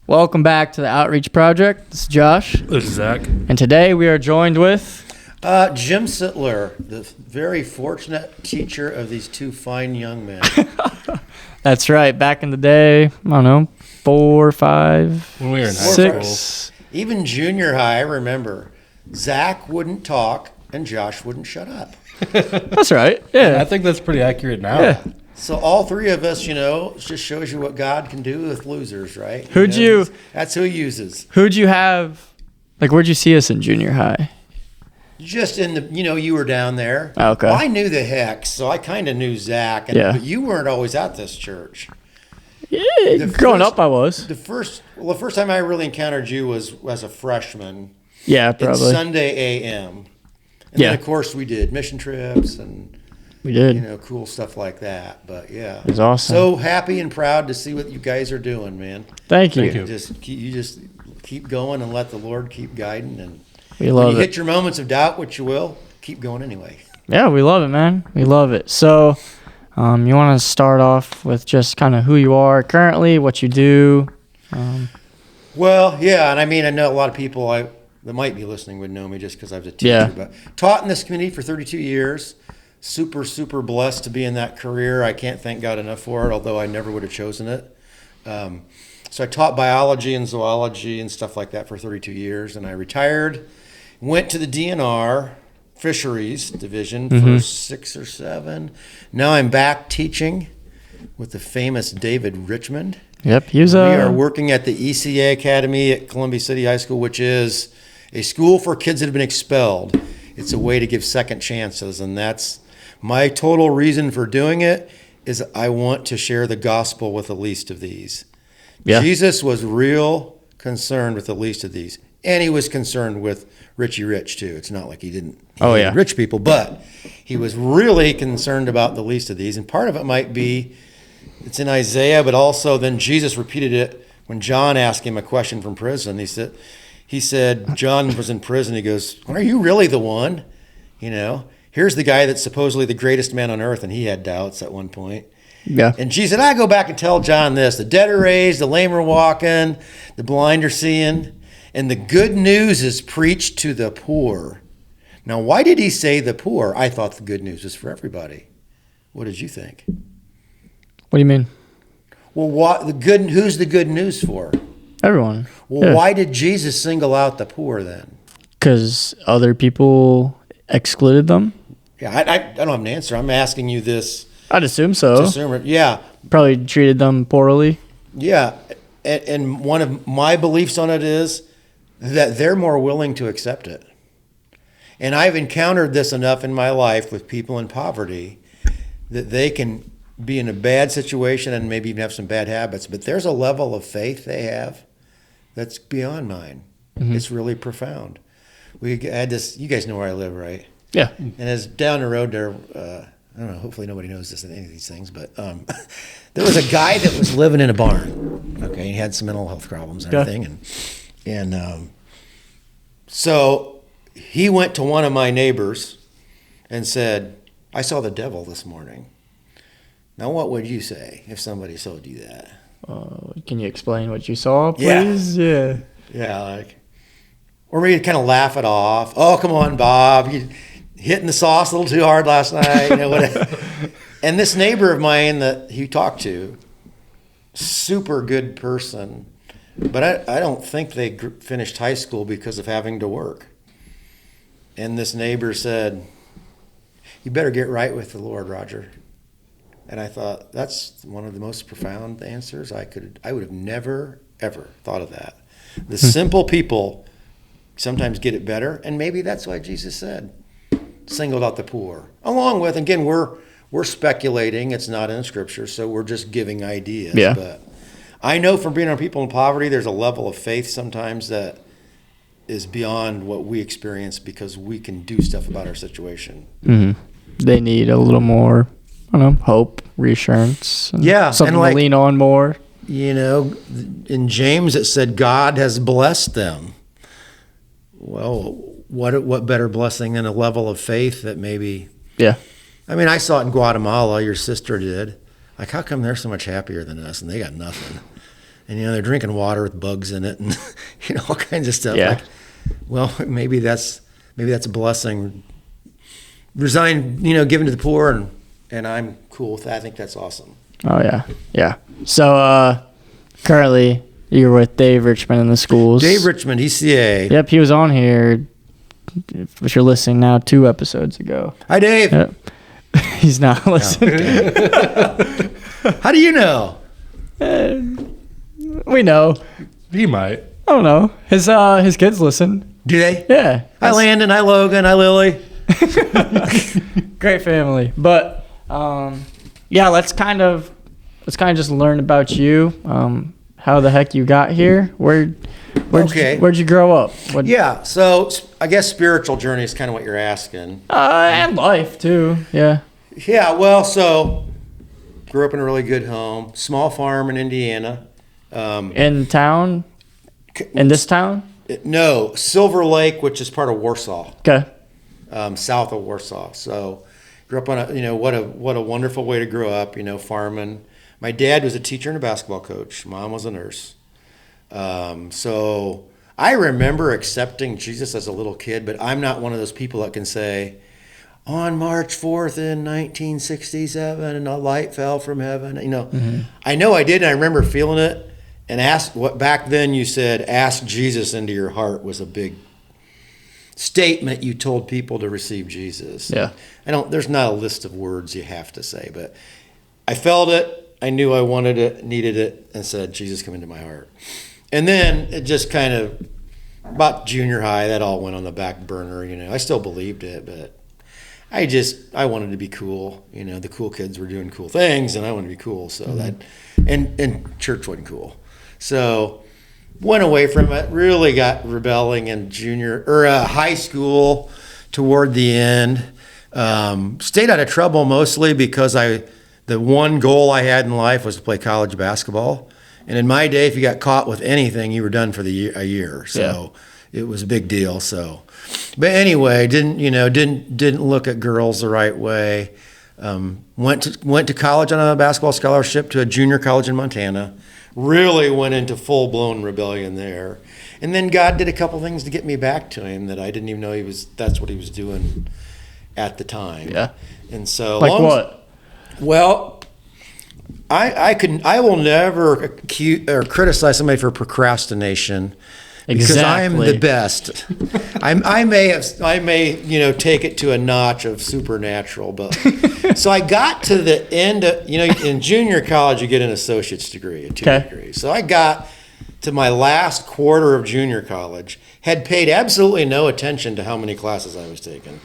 Welcome back to the Outreach Project. This is Josh. This is Zach. And today we are joined with... Jim Sittler, the very fortunate teacher of these two fine young men. That's right. Back in the day, I don't know, 4, 5, When we were in high 6. Even junior high, I remember, Zach wouldn't talk and Josh wouldn't shut up. That's right. Yeah. I think that's pretty accurate now. Yeah. So all three of us, it just shows you what God can do with losers, right? That's who he uses. Who'd you have? Like, where'd you see us in junior high? Just in the, you were down there. Okay. Well, I knew the Hex, so I kind of knew Zach. Yeah. But you weren't always at this church. Yeah. Growing up, I was. The first time I really encountered you was as a freshman. Yeah, It's probably. Sunday a.m. And Yeah. then, of course, we did mission trips and, We did. cool stuff like that. But, yeah. It was awesome. So happy and proud to see what you guys are doing, man. Thank you. Thank you. You just keep going and let the Lord keep guiding. And We when love you it. hit your moments of doubt, which you will, keep going anyway. Yeah, we love it, man. We love it. So, you want to start off with just kind of who you are currently, what you do? Well, yeah, and I know a lot of people that might be listening would know me just because I was a teacher. Yeah. But taught in this community for 32 years. Super, super blessed to be in that career. I can't thank God enough for it, although I never would have chosen it. So I taught biology and zoology and stuff like that for 32 years, and I retired, went to the DNR fisheries division for 6 or 7. Now I'm back teaching with the famous David Richmond. Yep, he was We are working at the ECA Academy at Columbia City High School, which is a school for kids that have been expelled. It's a way to give second chances, and that's my total reason for doing it is I want to share the gospel with the least of these. Yeah. Jesus was real concerned with the least of these, and he was concerned with Richie Rich too. It's not like he hated rich people, but he was really concerned about the least of these, and part of it might be it's in Isaiah, but also then Jesus repeated it when John asked him a question from prison. He said, John was in prison. He goes, are you really the one? Here's the guy that's supposedly the greatest man on earth, and he had doubts at one point. Yeah. And Jesus said, I go back and tell John this, the dead are raised, the lame are walking, the blind are seeing, and the good news is preached to the poor. Now, why did he say the poor? I thought the good news was for everybody. What did you think? What do you mean? Well, who's the good news for? Everyone. Well, why did Jesus single out the poor then? Because other people excluded them? Yeah, I don't have an answer. I'm asking you this. I'd assume so. Yeah. Probably treated them poorly. Yeah. And one of my beliefs on it is that they're more willing to accept it. And I've encountered this enough in my life with people in poverty that they can be in a bad situation and maybe even have some bad habits, but there's a level of faith they have that's beyond mine. Mm-hmm. It's really profound. We had this, you guys know where I live, right? Yeah. And as down the road there, I don't know, hopefully nobody knows this in any of these things, but there was a guy that was living in a barn. Okay, he had some mental health problems and everything. And so he went to one of my neighbors and said, I saw the devil this morning. Now, what would you say if somebody told you that? Can you explain what you saw, please? Yeah. Yeah, or maybe kind of laugh it off. Oh, come on, Bob. You hitting the sauce a little too hard last night. Whatever. And this neighbor of mine that he talked to, super good person, but I don't think they finished high school because of having to work. And this neighbor said, you better get right with the Lord, Roger. And I thought, that's one of the most profound answers I would have never, ever thought of that. The simple people sometimes get it better, and maybe that's why Jesus said, singled out the poor. Along with, again, we're speculating, it's not in Scripture, so we're just giving ideas. Yeah. But I know from being around people in poverty, there's a level of faith sometimes that is beyond what we experience because we can do stuff about our situation. Mm-hmm. They need a little more, hope, reassurance. Something to lean on more. In James it said God has blessed them. Well, what better blessing than a level of faith that maybe... Yeah. I saw it in Guatemala, your sister did. Like, how come they're so much happier than us and they got nothing? and they're drinking water with bugs in it, and all kinds of stuff. Yeah. Like, well, maybe that's a blessing. Resign, given to the poor, and I'm cool with that. I think that's awesome. Oh yeah. So currently you're with Dave Richmond in the schools. Dave Richmond, ECA. Yep, he was on here. If you're listening now, 2 episodes ago. Hi, Dave. Yep. He's not listening. How do you know? We know. He might. I don't know. His kids listen. Do they? Yeah. Hi, Landon. Hi, Logan. Hi, Lily. Great family. But let's kind of just learn about you. How the heck you got here? Where'd you grow up? So I guess spiritual journey is kind of what you're asking. And life too. Yeah. Yeah. Well, so grew up in a really good home, small farm in Indiana. In town. In this town? No, Silver Lake, which is part of Warsaw. Okay. South of Warsaw. So grew up on what a wonderful way to grow up, farming. My dad was a teacher and a basketball coach. Mom was a nurse. So I remember accepting Jesus as a little kid, but I'm not one of those people that can say, on March 4th in 1967, and a light fell from heaven. Mm-hmm. I know I did, and I remember feeling it. And back then you said, ask Jesus into your heart was a big statement you told people to receive Jesus. Yeah. There's not a list of words you have to say, but I felt it. I knew I wanted it, needed it, and said, Jesus, come into my heart. And then it just kind of, about junior high, that all went on the back burner. I still believed it, but I wanted to be cool. The cool kids were doing cool things, and I wanted to be cool. So and church wasn't cool. So went away from it, really got rebelling in high school toward the end. Stayed out of trouble mostly because the one goal I had in life was to play college basketball. And in my day, if you got caught with anything, you were done for a year. So it was a big deal. So, but anyway, didn't look at girls the right way. Went to college on a basketball scholarship to a junior college in Montana. Really went into full-blown rebellion there. And then God did a couple things to get me back to him that I didn't even know that's what he was doing at the time. Yeah. And so like what? Well, I will never accuse or criticize somebody for procrastination. Because I am the best. I may take it to a notch of supernatural, but so I got to the end of, in junior college you get an associate's degree, a 2-year degree. So I got to my last quarter of junior college, had paid absolutely no attention to how many classes I was taking.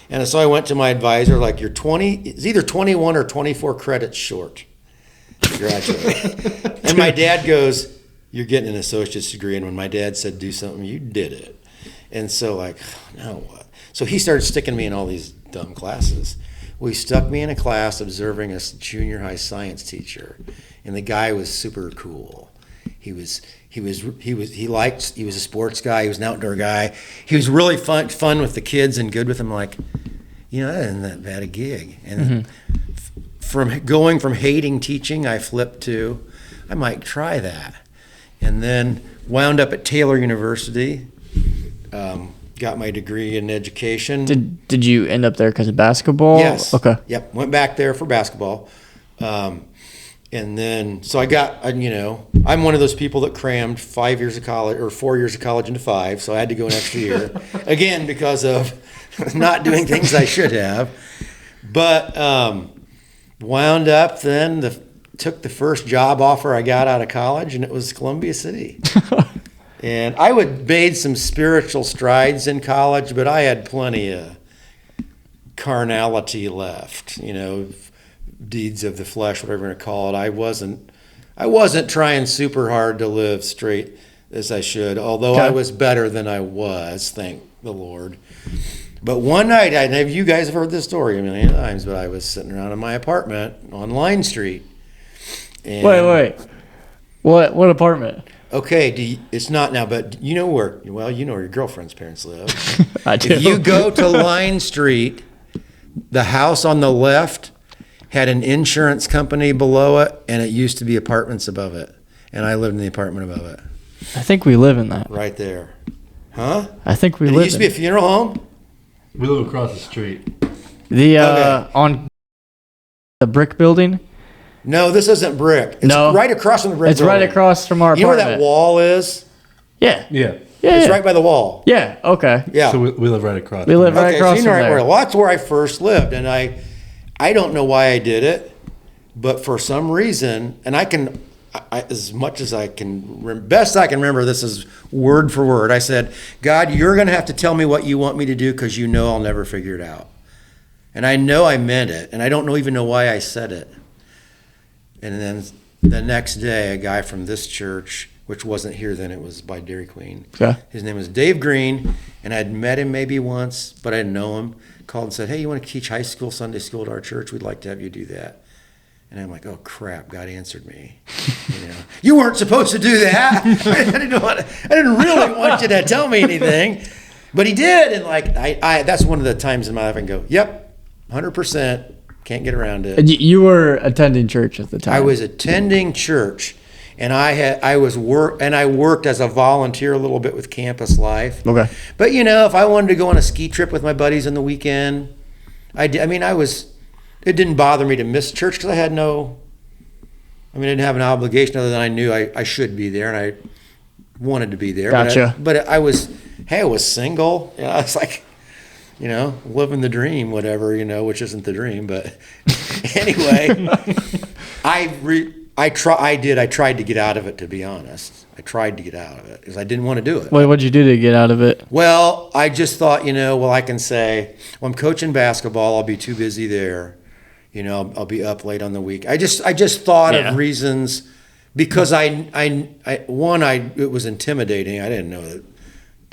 And so I went to my advisor, like, it's either 21 or 24 credits short to graduate. And my dad goes, you're getting an associate's degree. And when my dad said do something, you did it. And so now what? So he started sticking me in all these dumb classes. Well, he stuck me in a class observing a junior high science teacher. And the guy was super cool. He was a sports guy. He was an outdoor guy. He was really fun with the kids and good with them. That isn't that bad a gig. And from going from hating teaching, I flipped to, I might try that. And then wound up at Taylor University, got my degree in education. Did you end up there because of basketball? Yes. Okay. Yep. Went back there for basketball. And then, so I'm one of those people that crammed 5 years of college or 4 years of college into 5. So I had to go an extra year again because of not doing things I should have. But wound up then took the first job offer I got out of college, and it was Columbia City. And I made some spiritual strides in college, but I had plenty of carnality left, deeds of the flesh, whatever you want to call it. I wasn't trying super hard to live straight as I should, although I was better than I was, thank the Lord. But one night, you guys have heard this story a million times, but I was sitting around in my apartment on Line Street. And wait. What apartment? Okay, it's not now, but you know where your girlfriend's parents live. I do. If you go to Line Street, the house on the left had an insurance company below it, and it used to be apartments above it. and I lived in the apartment above it. I think we live in that. Right there. Huh? I think we It live used to be a funeral home? We live across the street. On the brick building. No, this isn't brick. It's No. right across from the brick It's building. right across from our You know where apartment. that wall is? Yeah. Yeah. Yeah. It's right by the wall. Yeah. Okay. Yeah. So we live right across. We live right Okay, across so you know from right there. where. Well, that's where I first lived, and I don't know why I did it, but for some reason, and I as much as I can, best I can remember, this is word for word. I said, God, you're going to have to tell me what you want me to do because you know I'll never figure it out. And I know I meant it, and I don't even know why I said it. And then the next day, a guy from this church, which wasn't here then, it was by Dairy Queen. Okay. His name was Dave Green, and I'd met him maybe once, but I didn't know him. Called and said, hey, you want to teach high school, Sunday school at our church? We'd like to have you do that. And I'm like, oh crap, God answered me. You weren't supposed to do that. I didn't really want you to tell me anything, but he did. And like, I that's one of the times in my life I can go, yep, 100%, can't get around it. And you were attending church at the time. I was attending church, and I worked as a volunteer a little bit with Campus Life. Okay. But if I wanted to go on a ski trip with my buddies on the weekend, I did. I mean, it didn't bother me to miss church because I didn't have an obligation other than I knew I should be there and I wanted to be there. Gotcha. But I was single. I was like, living the dream, whatever, which isn't the dream. But anyway, I tried to get out of it, to be honest. I tried to get out of it because I didn't want to do it. What'd you do to get out of it? Well, I just thought, I can say, well, I'm coaching basketball. I'll be too busy there. I'll be up late on the week. I just thought of reasons because it was intimidating. I didn't know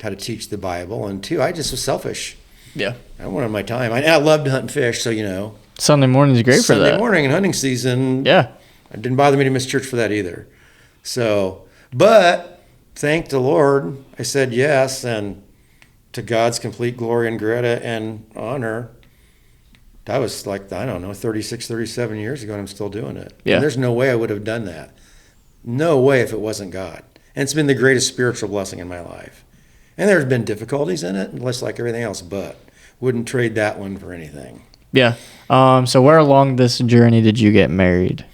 how to teach the Bible, and two, I just was selfish. Yeah. I wanted my time. I loved to hunt and fish, so Sunday morning's great for that. Sunday morning and hunting season. Yeah. It didn't bother me to miss church for that either. So, but thank the Lord, I said yes, and to God's complete glory and Greta and honor. That was like, 36, 37 years ago, and I'm still doing it. Yeah. And there's no way I would have done that. No way if it wasn't God. And it's been the greatest spiritual blessing in my life. And there's been difficulties in it, just like everything else, but wouldn't trade that one for anything. Yeah. So where along this journey did you get married?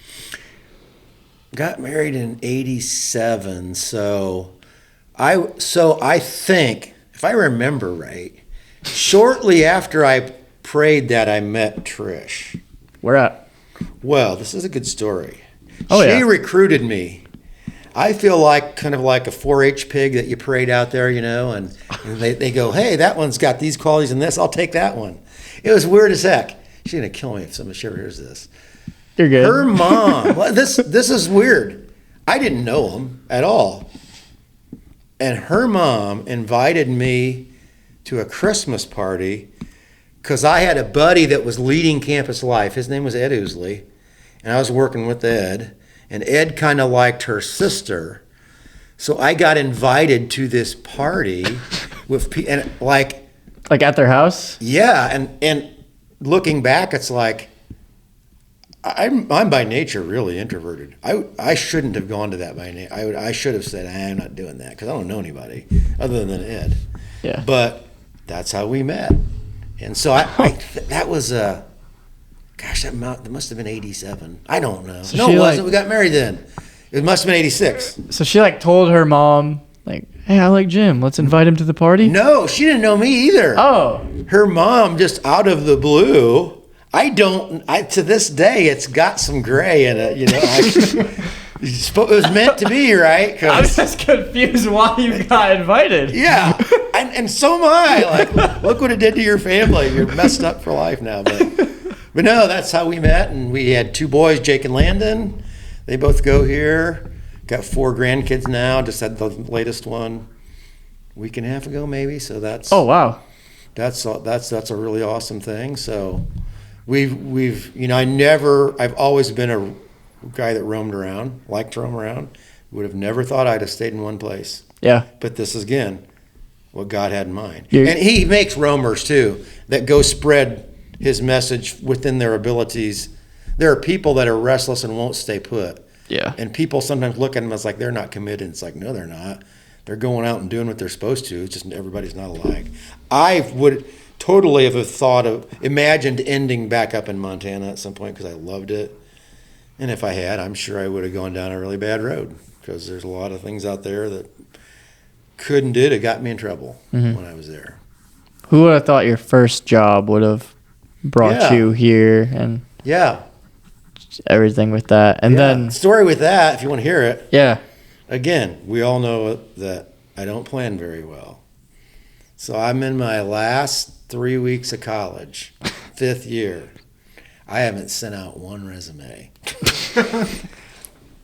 Got married in 87, so I think, if I remember right, shortly after I prayed that, I met Trish. Where at? Well, this is a good story. Oh, she yeah. recruited me. I feel like kind of like a 4-H pig that you parade out there, and they go, hey, that one's got these qualities and this, I'll take that one. It was weird as heck. She's going to kill me if somebody ever hears this. You're good. Her mom, this is weird. I didn't know him at all. And her mom invited me to a Christmas party because I had a buddy that was leading Campus Life. His name was Ed Ousley, and I was working with Ed. And Ed kind of liked her sister. So I got invited to this party with and like at their house? Yeah, and looking back, it's like I'm by nature really introverted. I shouldn't have gone to that by nature. I should have said I'm not doing that because I don't know anybody other than Ed. Yeah. But that's how we met, and so that was gosh, that must have been 87. I don't know. So no, it wasn't. We got married then. It must have been 86. So she told her mom, hey, I like Jim. Let's invite him to the party? No, she didn't know me either. Oh. Her mom just out of the blue. To this day, it's got some gray in it, It was meant to be, right? I was just confused why you got invited. Yeah, and so am I. Look what it did to your family. You're messed up for life now. But no, that's how we met, and we had 2 boys, Jake and Landon. They both go here. Got 4 grandkids now. Just had the latest one a week and a half ago, maybe. So that's wow. That's a really awesome thing. So I've always been a guy that roamed around, liked to roam around. Would have never thought I'd have stayed in one place. Yeah. But this is again what God had in mind. And He makes roamers too that go spread His message within their abilities. There are people that are restless and won't stay put. Yeah. And people sometimes look at them as like they're not committed. It's like, no, they're not. They're going out and doing what they're supposed to. It's just everybody's not alike. I would totally have imagined ending back up in Montana at some point because I loved it. And if I had, I'm sure I would have gone down a really bad road because there's a lot of things out there that couldn't do it. Got me in trouble when I was there. Who would have thought your first job would have brought you here and everything with that? And then story with that, if you want to hear it. Yeah. Again, we all know that I don't plan very well. So I'm in my last 3 weeks of college, 5th year. I haven't sent out one resume.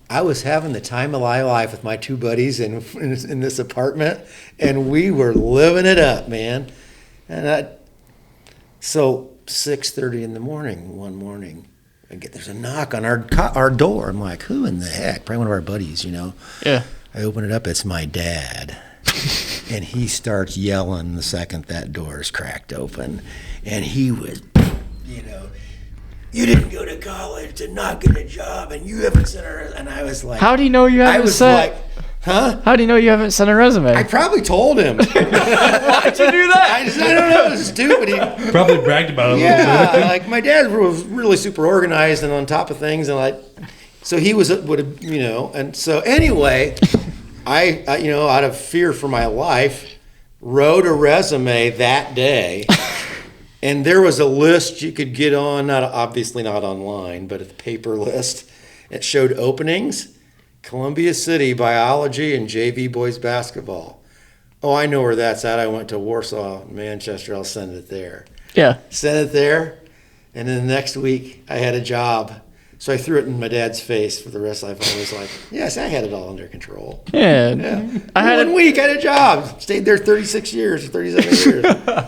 I was having the time of my life with my 2 buddies in this apartment, and we were living it up, man. And so 6:30 in the morning, one morning, there's a knock on our door. I'm like, who in the heck? Probably one of our buddies, you know. Yeah. I open it up. It's my dad. And he starts yelling the second that door is cracked open. And he was, you know, you didn't go to college to not get a job, and you haven't sent a. And I was like, how do you know you haven't sent? Huh? How do you know you haven't sent a resume? I probably told him. Why'd you do that? I don't know. It was stupid. Probably bragged about it a little bit. Like my dad was really super organized and on top of things, and so he would have, you know. And so anyway, I you know, out of fear for my life, wrote a resume that day. And there was a list you could get on, obviously not online, but a paper list. It showed openings, Columbia City, biology, and JV boys basketball. Oh, I know where that's at. I went to Warsaw, Manchester. I'll send it there. Yeah. Sent it there, and then the next week I had a job. So I threw it in my dad's face for the rest of life. I was like, yes, I had it all under control. Yeah. One week I had a job. Stayed there 36 years, 37 years.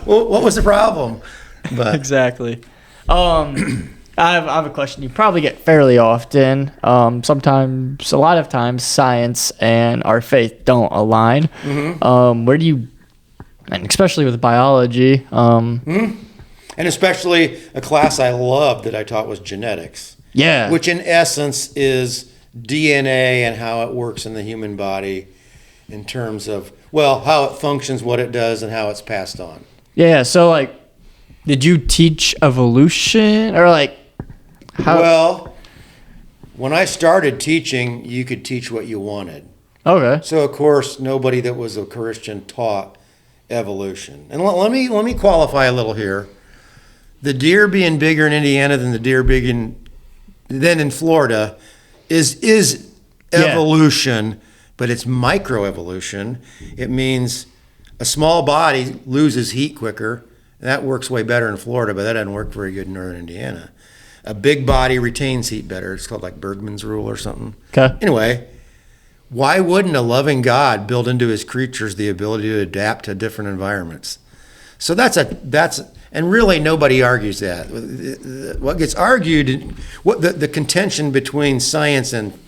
Well, what was the problem? But Exactly. I have a question you probably get fairly often. Sometimes, a lot of times, science and our faith don't align. Where do you, and especially with biology, and especially a class I loved that I taught was genetics. Yeah. Which in essence is DNA and how it works in the human body in terms of, well, how it functions, what it does, and how it's passed on. Yeah. So, like, did you teach evolution or like how? Well, when I started teaching, you could teach what you wanted. Okay. So of course, nobody that was a Christian taught evolution. And let me qualify a little here. The deer being bigger in Indiana than the deer than in Florida is evolution, but it's microevolution. It means a small body loses heat quicker. That works way better in Florida, but that doesn't work very good in northern Indiana. A big body retains heat better. It's called like Bergman's rule or something. Okay. Anyway, why wouldn't a loving God build into his creatures the ability to adapt to different environments? So and really nobody argues that. What gets argued, what the contention between science and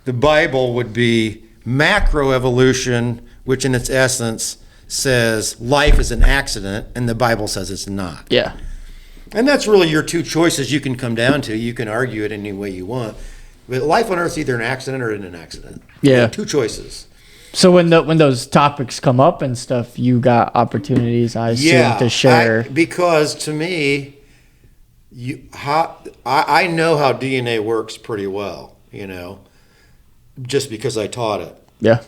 the Bible would be macroevolution, which in its essence says life is an accident, and the Bible says it's not. Yeah. And that's really your 2 choices you can come down to. You can argue it any way you want. But life on Earth is either an accident or isn't an accident. Yeah. 2 choices. So when those topics come up and stuff, you got opportunities, I assume, to share. Because to me, I know how DNA works pretty well, you know, just because I taught it. Yeah.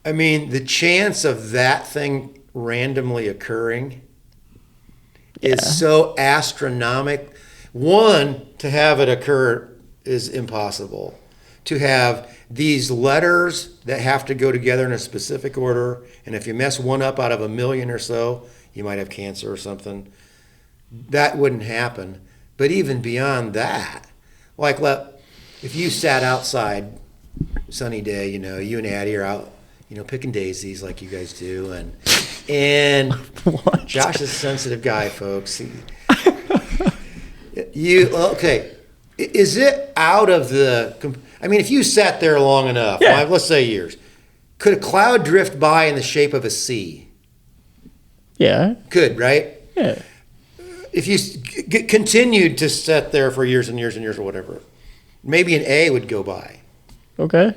I mean, the chance of that thing randomly occurring is so astronomical. One, to have it occur is impossible. To have these letters that have to go together in a specific order, and if you mess one up out of a million or so, you might have cancer or something. That wouldn't happen. But even beyond that, like if you sat outside, sunny day, you know, you and Addie are out, you know, picking daisies like you guys do, and What? Josh is a sensitive guy, folks. Is it out of the? I mean, if you sat there long enough, let's say years, could a cloud drift by in the shape of a C? Yeah. Could, right? Yeah. If you continued to sit there for years and years and years or whatever, maybe an A would go by. Okay.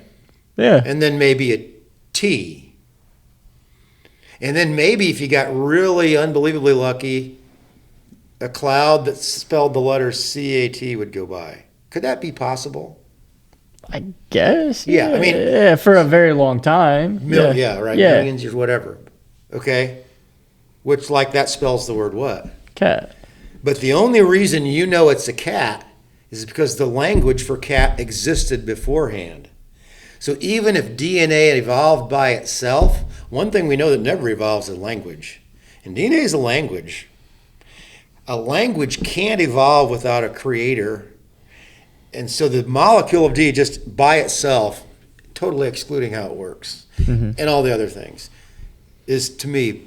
Yeah. And then maybe a T. And then maybe if you got really unbelievably lucky, a cloud that spelled the letter CAT would go by. Could that be possible? I guess. Yeah, I mean, yeah, for a very long time. Right. Yeah. Millions years, whatever. Okay. Which, like, that spells the word what? Cat. But the only reason you know it's a cat is because the language for cat existed beforehand. So even if DNA evolved by itself, one thing we know that never evolves is language. And DNA is a language. A language can't evolve without a creator. And so the molecule of D just by itself, totally excluding how it works, and all the other things, is to me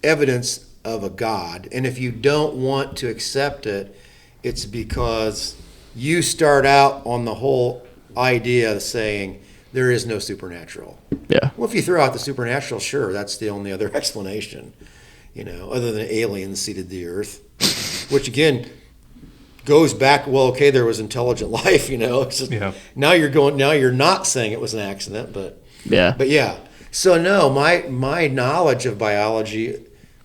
evidence of a God. And if you don't want to accept it, it's because you start out on the whole idea of saying there is no supernatural. Yeah. Well, if you throw out the supernatural, sure, that's the only other explanation, other than aliens seeded the earth, which again goes back, well, okay, there was intelligent life, It's just, now you're not saying it was an accident, but yeah. So no, my knowledge of biology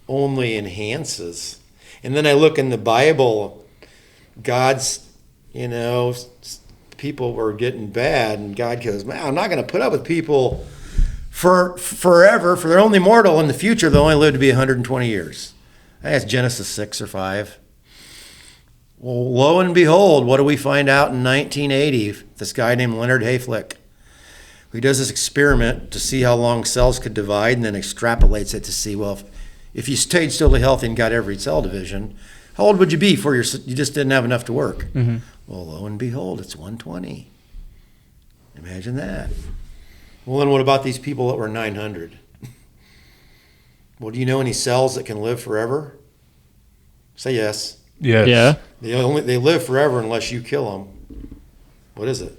only enhances. And then I look in the Bible, God's, people were getting bad, and God goes, man, I'm not going to put up with people for forever, for they're only mortal. In the future, they'll only live to be 120 years. I think that's Genesis 6 or 5. Well, lo and behold, what do we find out in 1980? This guy named Leonard Hayflick. He does this experiment to see how long cells could divide and then extrapolates it to see, well, if you stayed totally healthy and got every cell division, how old would you be before you just didn't have enough to work? Well, lo and behold, it's 120. Imagine that. Well, then what about these people that were 900? Well, do you know any cells that can live forever? Say yes. Yes. Yeah. They live forever unless you kill them. What is it?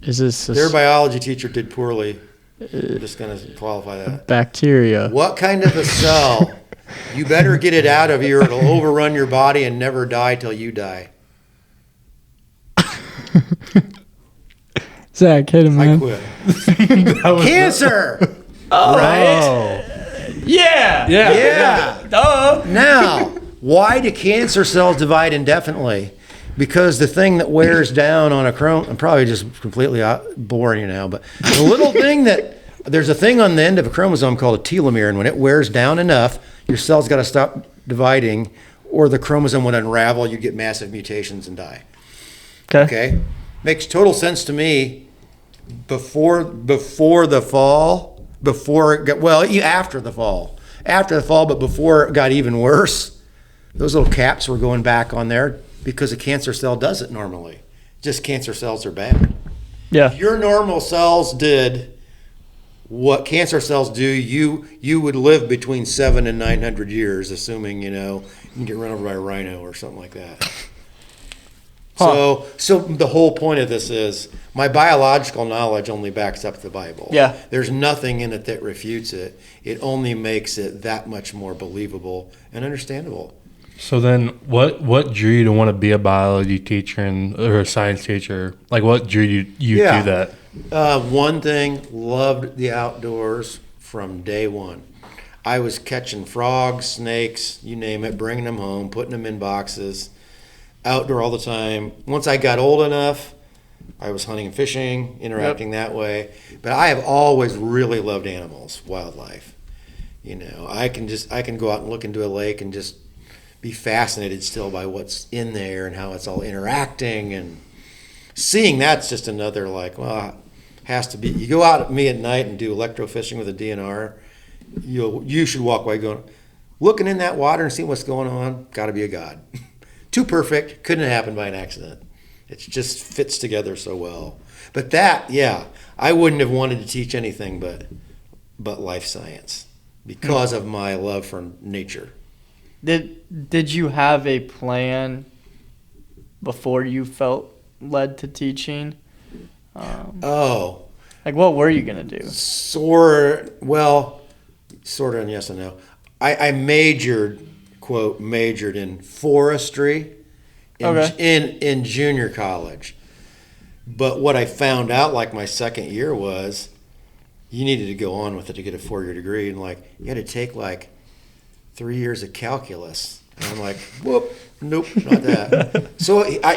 Is this Their biology teacher did poorly. I'm just going to qualify that. bacteria? What kind of a cell? You better get it out of you or it'll overrun your body and never die till you die. Zach, hit him, man. I quit. Cancer! Right? Yeah. Yeah. Duh. Now, why do cancer cells divide indefinitely? Because the thing that wears down on a chromosome, I'm probably just completely boring you now, but the little thing there's a thing on the end of a chromosome called a telomere, and when it wears down enough, your cell's got to stop dividing, or the chromosome would unravel, you'd get massive mutations and die. Okay? Makes total sense to me before the fall, after the fall, but before it got even worse, those little caps were going back on there because a cancer cell does it normally. Just cancer cells are bad. Yeah. If your normal cells did what cancer cells do, you would live between 700 and 900 years, assuming, you can get run over by a rhino or something like that. So the whole point of this is my biological knowledge only backs up the Bible. Yeah. There's nothing in it that refutes it. It only makes it that much more believable and understandable. So then what drew you to want to be a biology teacher or a science teacher? Like what drew you do that? One thing, loved the outdoors from day one. I was catching frogs, snakes, you name it, bringing them home, putting them in boxes, outdoor all the time. Once I got old enough, I was hunting and fishing, interacting that way. But I have always really loved animals, wildlife. I can go out and look into a lake and just be fascinated still by what's in there and how it's all interacting, and seeing that's just another has to be. You go out at me at night and do electrofishing with a DNR, you should walk away going, looking in that water and seeing what's going on, got to be a god. Too perfect, couldn't have happened by an accident. It just fits together so well. But that, I wouldn't have wanted to teach anything but life science because of my love for nature. Did you have a plan before you felt led to teaching? Like what were you gonna do? Sort of, and yes and no. I majored in forestry in junior college. But what I found out, like my second year, was you needed to go on with it to get a 4-year degree, and like you had to take like 3 years of calculus. And I'm like, whoop, nope, not that. So I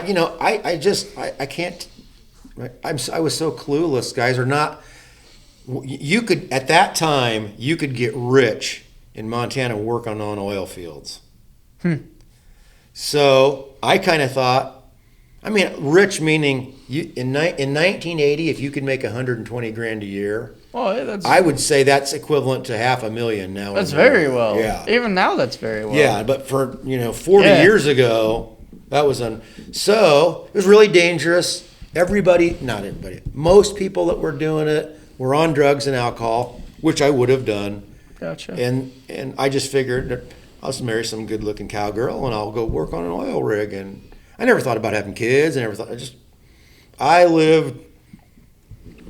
can't. I was so clueless. Guys are not. You could at that time you could get rich in Montana and work on oil fields. So I kind of thought. I mean, rich meaning in 1980, if you could make 120 grand a year, I would say that's equivalent to $500,000 now. That's very well. Yeah. Even now, that's very well. Yeah, but for 40 years ago, that was so it was really dangerous. Not everybody, most people that were doing it were on drugs and alcohol, which I would have done. Gotcha. And I just figured that I'll just marry some good-looking cowgirl and I'll go work on an oil rig. And I never thought about having kids. I lived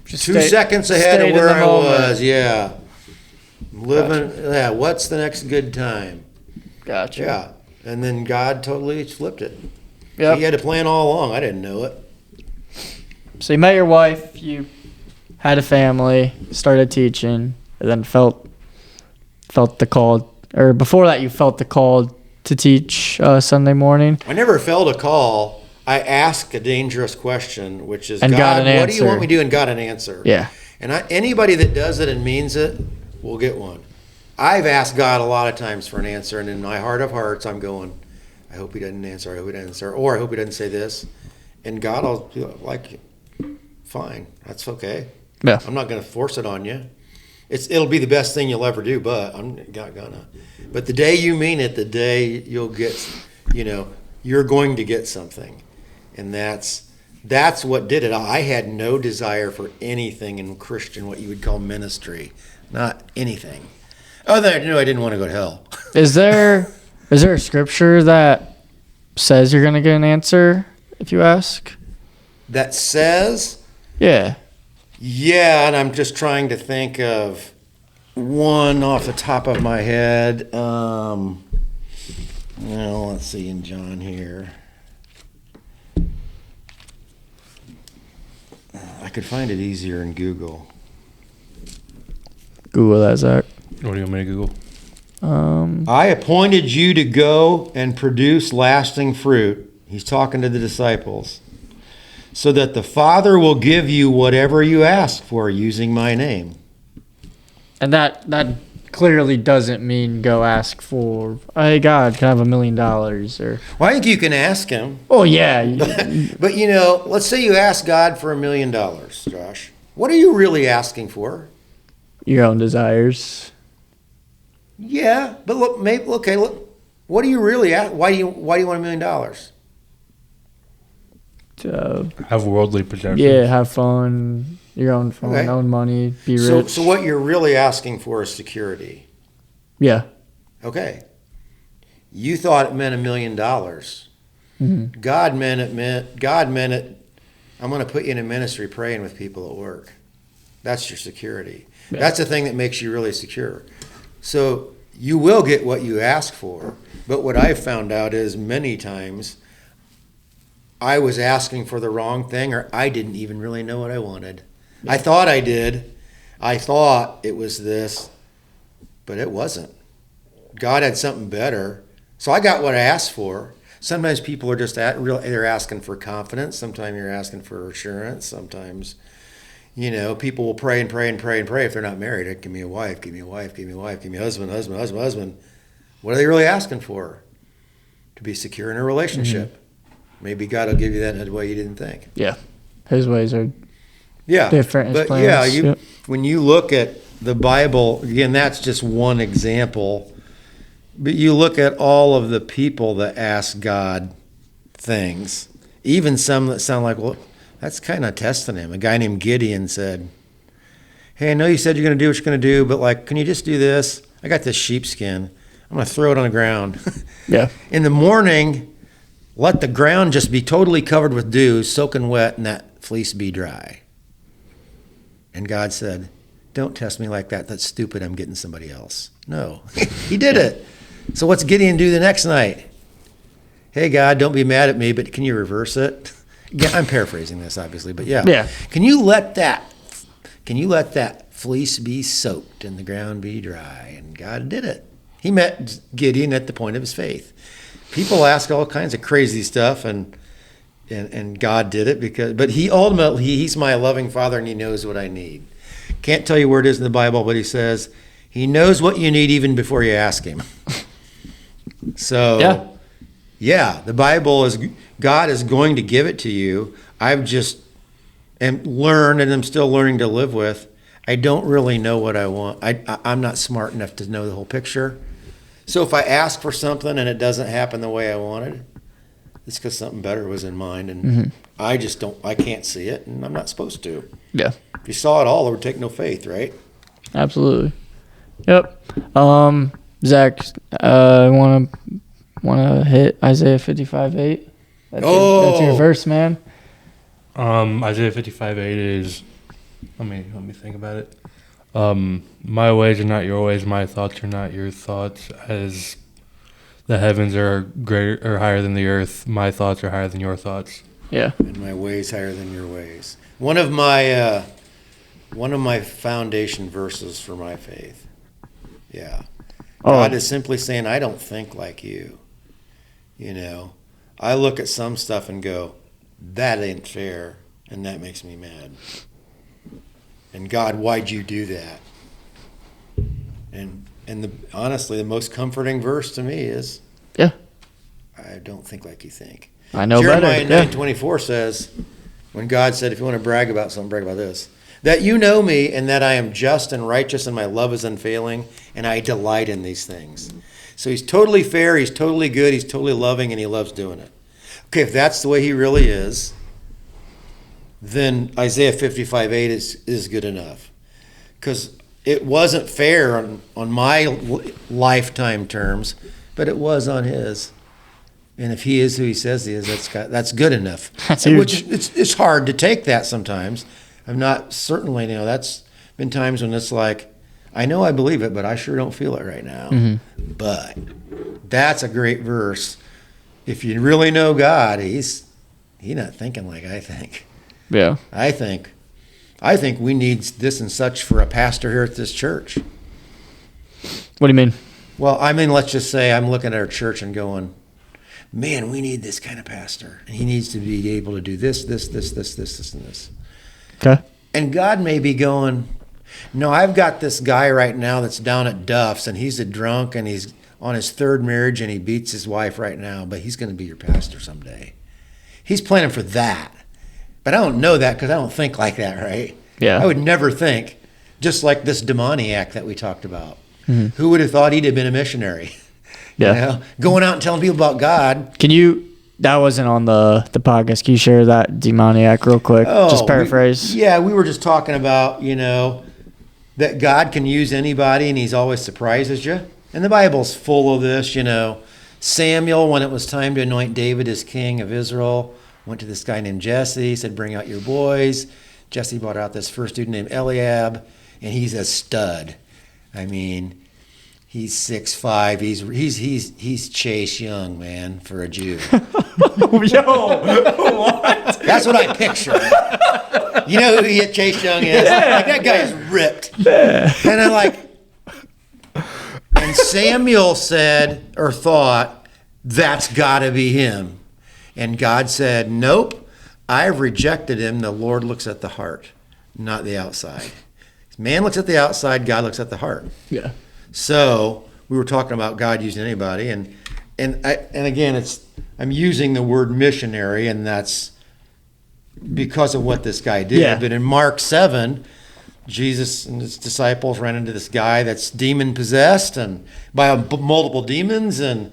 just 2 seconds ahead of where I was. Yeah. Living, gotcha. Yeah, what's the next good time? Gotcha. Yeah. And then God totally flipped it. Yep. He had a plan all along. I didn't know it. So you met your wife, you had a family, started teaching, and then felt the call, or before that you felt the call to teach Sunday morning. I never felt a call. I asked a dangerous question, which is, and God, what do you want me to do? And got an answer. Yeah. And anybody that does it and means it will get one. I've asked God a lot of times for an answer, and in my heart of hearts, I'm going, I hope he doesn't answer, I hope he doesn't answer, or I hope he doesn't say this. And God will be like, fine, that's okay. Yeah. I'm not going to force it on you. It'll be the best thing you'll ever do, but I'm not gonna. But the day you mean it, the day you'll get, you're going to get something. And that's what did it. I had no desire for anything in Christian, what you would call ministry. Not anything. Other than I knew I didn't want to go to hell. Is there a scripture that says you're going to get an answer if you ask? That says? Yeah. Yeah, and I'm just trying to think of one off the top of my head. Let's see in John here. I could find it easier in Google. Google that, Zach. What do you want me to Google? I appointed you to go and produce lasting fruit. He's talking to the disciples. So that the Father will give you whatever you ask for using my name. And that clearly doesn't mean go ask for, hey, God, can I have $1 million? Or, well, I think you can ask him. Oh, yeah. But let's say you ask God for $1 million, Josh. What are you really asking for? Your own desires. Yeah, but look, what do you really ask? Why do you want $1 million? Have worldly possessions. Yeah, have fun, your own fun, okay. Own money, be rich. So what you're really asking for is security. Yeah. Okay. You thought it meant $1 million. Mm-hmm. God meant it. I'm going to put you in a ministry praying with people at work. That's your security. Yeah. That's the thing that makes you really secure. So you will get what you ask for. But what I've found out is many times I was asking for the wrong thing, or I didn't even really know what I wanted. Yeah. I thought I did. I thought it was this, but it wasn't. God had something better. So I got what I asked for. Sometimes people are just they're asking for confidence. Sometimes you're asking for assurance. Sometimes, people will pray and pray and pray and pray if they're not married. Give me a wife, give me a wife, give me a wife, give me a husband, husband, husband, husband. What are they really asking for? To be secure in a relationship. Mm-hmm. Maybe God will give you that in a way you didn't think. Yeah. His ways are different. His plans. When you look at the Bible, again, that's just one example. But you look at all of the people that ask God things, even some that sound like, well, that's kind of testing him. A guy named Gideon said, hey, I know you said you're going to do what you're going to do, but can you just do this? I got this sheepskin. I'm going to throw it on the ground. Yeah. In the morning, let the ground just be totally covered with dew, soaking wet, and that fleece be dry. And God said, don't test me like that. That's stupid. I'm getting somebody else. No. He did it. So what's Gideon do the next night? hey, God, don't be mad at me, but can you reverse it? Yeah, I'm paraphrasing this, obviously, but yeah. Yeah. Can you let that fleece be soaked and the ground be dry? And God did it. He met Gideon at the point of his faith. People ask all kinds of crazy stuff, and God did it but he's my loving Father, and he knows what I need. Can't tell you where it is in the Bible, but he says he knows what you need even before you ask him. So, yeah, the Bible is, God is going to give it to you. I've just learned, and I'm still learning to live with. I don't really know what I want. I'm not smart enough to know the whole picture. So if I ask for something and it doesn't happen the way I wanted, it's because something better was in mind, and I can't see it, and I'm not supposed to. Yeah. If you saw it all, it would take no faith, right? Absolutely. Yep. Zach, want to hit Isaiah 55:8? That's your verse, man. Isaiah 55:8 is. Let me think about it. My ways are not your ways. My thoughts are not your thoughts. As the heavens are greater or higher than the earth, my thoughts are higher than your thoughts. Yeah. And my ways higher than your ways. One of my foundation verses for my faith. Yeah. God is simply saying, I don't think like you. You know, I look at some stuff and go, that ain't fair, and that makes me mad. And God, why'd you do that? And honestly, the most comforting verse to me is, yeah, I don't think like you think. I know Jeremiah better. 9:24 says, when God said, if you want to brag about something, brag about this. That you know me, and that I am just and righteous, and my love is unfailing, and I delight in these things. So he's totally fair, he's totally good, he's totally loving, and he loves doing it. Okay, if that's the way he really is, then Isaiah 55:8 is good enough. Because it wasn't fair on my lifetime terms, but it was on his. And if he is who he says he is, that's good enough. That's huge. Which it's hard to take that sometimes. I'm not certainly, that's been times when it's like, I know I believe it, but I sure don't feel it right now. Mm-hmm. But that's a great verse. If you really know God, he's not thinking like I think. Yeah. I think we need this and such for a pastor here at this church. What do you mean? Well, I mean, let's just say I'm looking at our church and going, man, we need this kind of pastor. And he needs to be able to do this, and this. Okay. And God may be going, no, I've got this guy right now that's down at Duff's, and he's a drunk, and he's on his third marriage, and he beats his wife right now, but he's going to be your pastor someday. He's planning for that. But I don't know that because I don't think like that, right? Yeah. I would never think, just like this demoniac that we talked about. Mm-hmm. Who would have thought he'd have been a missionary? Yeah. Going out and telling people about God. That wasn't on the podcast. Can you share that demoniac real quick? Just paraphrase. We were just talking about, that God can use anybody and he's always surprises you. And the Bible's full of this, Samuel, when it was time to anoint David as king of Israel, went to this guy named Jesse, said, bring out your boys. Jesse brought out this first dude named Eliab, and he's a stud. I mean, he's 6'5". He's Chase Young, man, for a Jew. Yo, what? That's what I picture. You know who Chase Young is? Yeah. Like, that guy is ripped. Yeah. And I'm like, and Samuel said or thought, that's got to be him. And God said, nope, I've rejected him. The Lord looks at the heart, not the outside. Man looks at the outside, God looks at the heart. Yeah. So we were talking about God using anybody, and again, I'm using the word missionary, and that's because of what this guy did. Yeah. But in Mark 7, Jesus and his disciples ran into this guy that's demon possessed and by multiple demons, and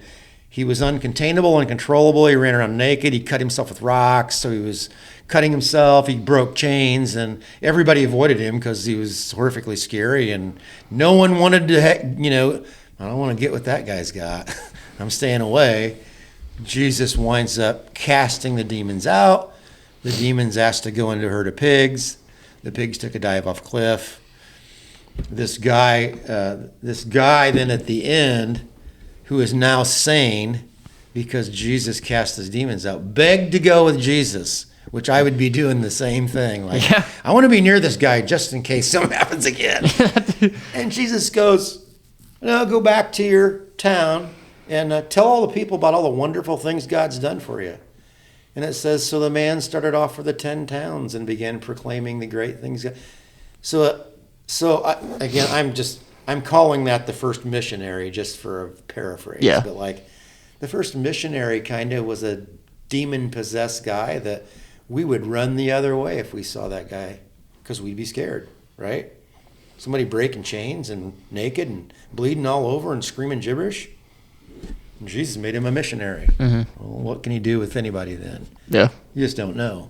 he was uncontainable, uncontrollable. He ran around naked. He cut himself with rocks, so he was cutting himself. He broke chains, and everybody avoided him because he was horrifically scary, and no one wanted to, I don't want to get what that guy's got. I'm staying away. Jesus winds up casting the demons out. The demons asked to go into a herd of pigs. The pigs took a dive off a cliff. This guy then at the end, who is now sane, because Jesus cast his demons out. Begged to go with Jesus, which I would be doing the same thing. Like, Yeah. I want to be near this guy just in case something happens again. And Jesus goes, no, go back to your town and tell all the people about all the wonderful things God's done for you. And it says, so the man started off for the 10 towns and began proclaiming the great things. I'm calling that the first missionary, just for a paraphrase. Yeah. But like, the first missionary kind of was a demon-possessed guy that we would run the other way if we saw that guy, because we'd be scared, right? Somebody breaking chains and naked and bleeding all over and screaming gibberish. And Jesus made him a missionary. Mm-hmm. Well, what can he do with anybody then? Yeah. You just don't know.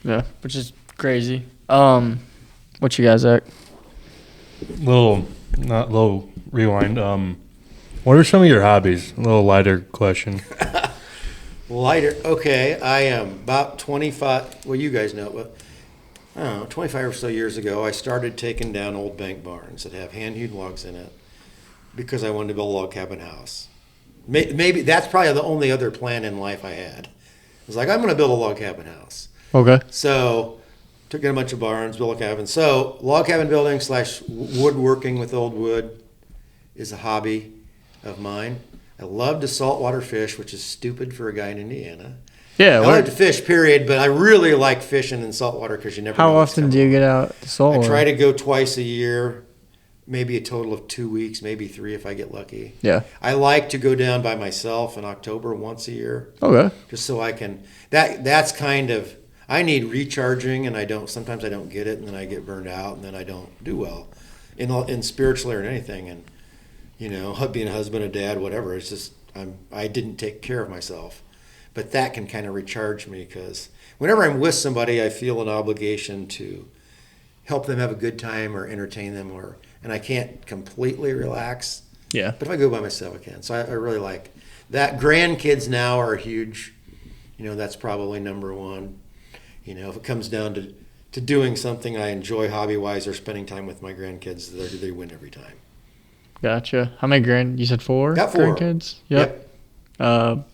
Yeah. Which is crazy. What you guys at? Little rewind. What are some of your hobbies? A little lighter question. Lighter. Okay, I am about 25. Well, you guys know, but I don't know, 25 or so years ago, I started taking down old bank barns that have hand-hewed logs in it because I wanted to build a log cabin house. Maybe that's probably the only other plan in life I had. I was like, I'm going to build a log cabin house. Okay. So took in a bunch of barns, built a cabin. So log cabin building / woodworking with old wood is a hobby of mine. I love to saltwater fish, which is stupid for a guy in Indiana. Yeah. I like to fish, period, but I really like fishing in saltwater because you never know How what's often coming. do you get out to saltwater? I try to go twice a year, maybe a total of 2 weeks, maybe 3 if I get lucky. Yeah. I like to go down by myself in October once a year, Okay. just so I can. That's kind of. I need recharging, and sometimes I don't get it, and then I get burned out, and then I don't do well in spiritually or in anything. And being a husband, a dad, whatever. It's just I didn't take care of myself, but that can kind of recharge me because whenever I'm with somebody, I feel an obligation to help them have a good time or entertain them, and I can't completely relax. Yeah. But if I go by myself, I can. So I really like that. Grandkids now are huge. That's probably number one. If it comes down to doing something I enjoy hobby-wise or spending time with my grandkids, they win every time. Gotcha. How many you said 4? Got 4. Grandkids? Yep. How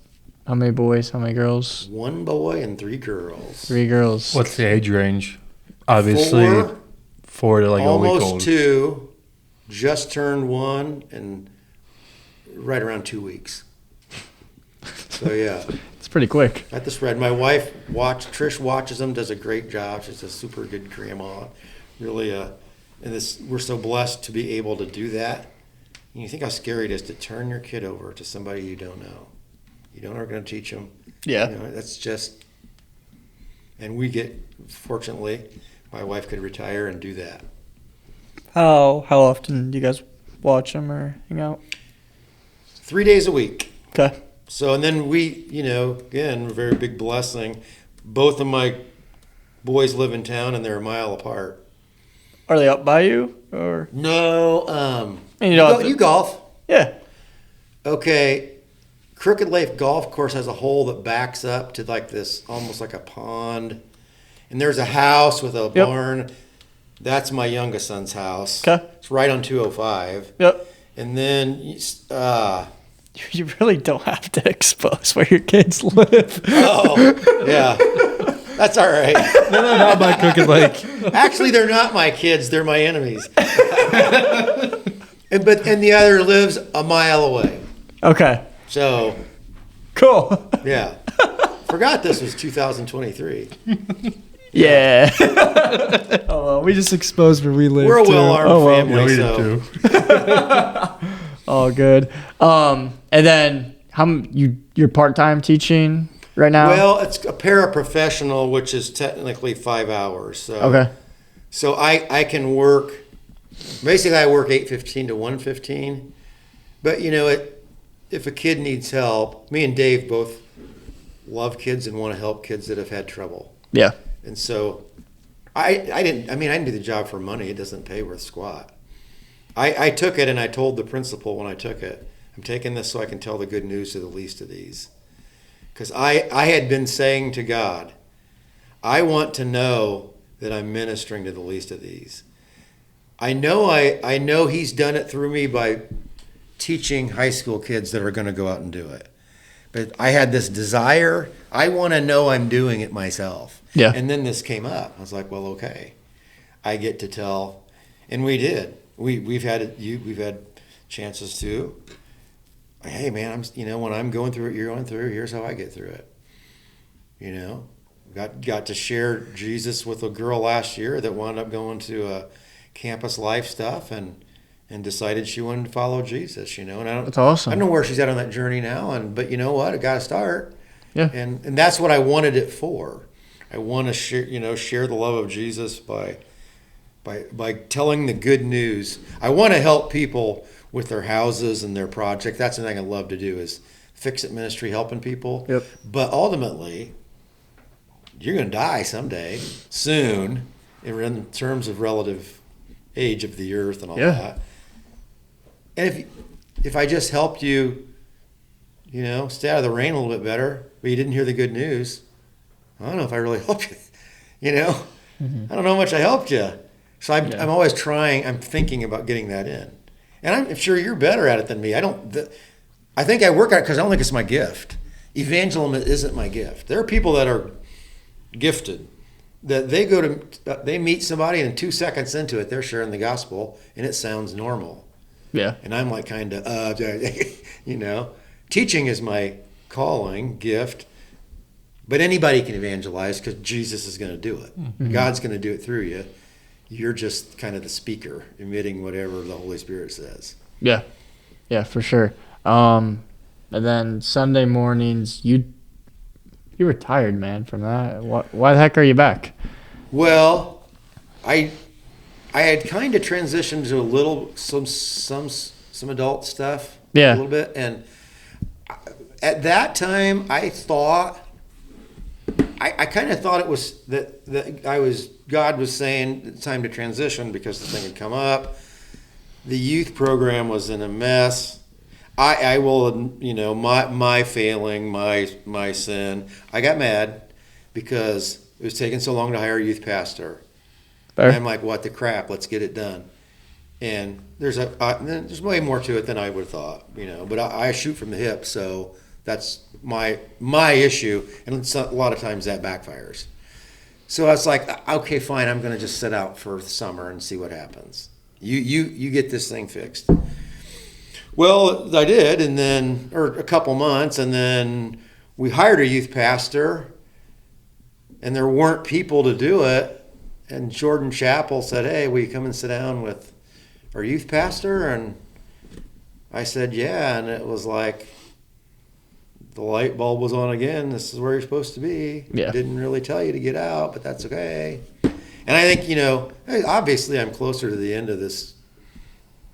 many boys? How many girls? 1 boy and 3 girls. 3 girls. What's the age range? Obviously, 4 to like a week old. Almost 2, just turned 1, and right around 2 weeks. So yeah. It's pretty quick. At the spread. My wife Trish watches them, does a great job. She's a super good grandma. Really, we're so blessed to be able to do that. And you think how scary it is to turn your kid over to somebody you don't know. You don't know going to teach them. Yeah. That's just, and fortunately, my wife could retire and do that. How often do you guys watch them or hang out? 3 days a week. Okay. So, and then we, again, a very big blessing. Both of my boys live in town and they're a mile apart. Are they up by you or? No. And you golf. Yeah. Okay. Crooked Lake Golf Course has a hole that backs up to like this, almost like a pond. And there's a house with a barn. That's my youngest son's house. Okay. It's right on 205. Yep. And then, you really don't have to expose where your kids live. oh, yeah. That's all right. No, not by Crooked Lake. Actually, they're not my kids. They're my enemies. and the other lives a mile away. Okay. So, cool. yeah. Forgot this was 2023. Yeah. Oh, well, we just exposed where we live. We're a well-armed family. Yeah, we did too. All good. And then you're part-time teaching right now? Well, it's a paraprofessional, which is technically 5 hours. So, okay. So I can work. Basically, I work 8:15 to 1:15. But if a kid needs help, me and Dave both love kids and want to help kids that have had trouble. Yeah. And so I didn't do the job for money. It doesn't pay worth squat. I took it and I told the principal when I took it, I'm taking this so I can tell the good news to the least of these. Because I had been saying to God, I want to know that I'm ministering to the least of these. I know he's done it through me by teaching high school kids that are going to go out and do it. But I had this desire. I want to know I'm doing it myself. Yeah. And then this came up. I was like, well, okay. I get to tell, and we did. We've had chances to. Hey, man, when I'm going through what you're going through, here's how I get through it. Got to share Jesus with a girl last year that wound up going to a campus life stuff and decided she wanted to follow Jesus. And That's awesome. I don't know where she's at on that journey now, but you know what? It got to start. Yeah. And that's what I wanted it for. I want to share the love of Jesus by telling the good news. I want to help people with their houses and their project. That's something I love to do is fix-it ministry, helping people. Yep. But ultimately, you're going to die someday, soon, in terms of relative age of the earth and all that. And if I just helped you, stay out of the rain a little bit better, but you didn't hear the good news, I don't know if I really helped you. Mm-hmm. I don't know how much I helped you. So I'm always I'm thinking about getting that in. And I'm sure you're better at it than me. I think I work at it because I don't think it's my gift. Evangelism isn't my gift. There are people that are gifted, that they meet somebody and 2 seconds into it, they're sharing the gospel and it sounds normal. Yeah. And I'm like teaching is my calling, gift, but anybody can evangelize because Jesus is going to do it. Mm-hmm. God's going to do it through you. You're just kind of the speaker, emitting whatever the Holy Spirit says. Yeah. Yeah, for sure. And then Sunday mornings, you retired, man, from that. Why the heck are you back? Well, I had kind of transitioned to some adult stuff. Yeah. A little bit. And at that time, I thought, I kind of thought it was that God was saying it's time to transition because the thing had come up. The youth program was in a mess. I will, my failing, my sin. I got mad because it was taking so long to hire a youth pastor. Fair. And I'm like, what the crap? Let's get it done. And there's way more to it than I would have thought, But I shoot from the hip, so that's my issue, and a lot of times that backfires. So I was like, okay, fine, I'm going to just sit out for the summer and see what happens. You get this thing fixed. Well, I did, or a couple months, and then we hired a youth pastor, and there weren't people to do it. And Jordan Chappell said, hey, will you come and sit down with our youth pastor? And I said, yeah, and it was like the light bulb was on again. This is where you're supposed to be. Yeah. Didn't really tell you to get out, but that's okay. And I think, obviously I'm closer to the end of this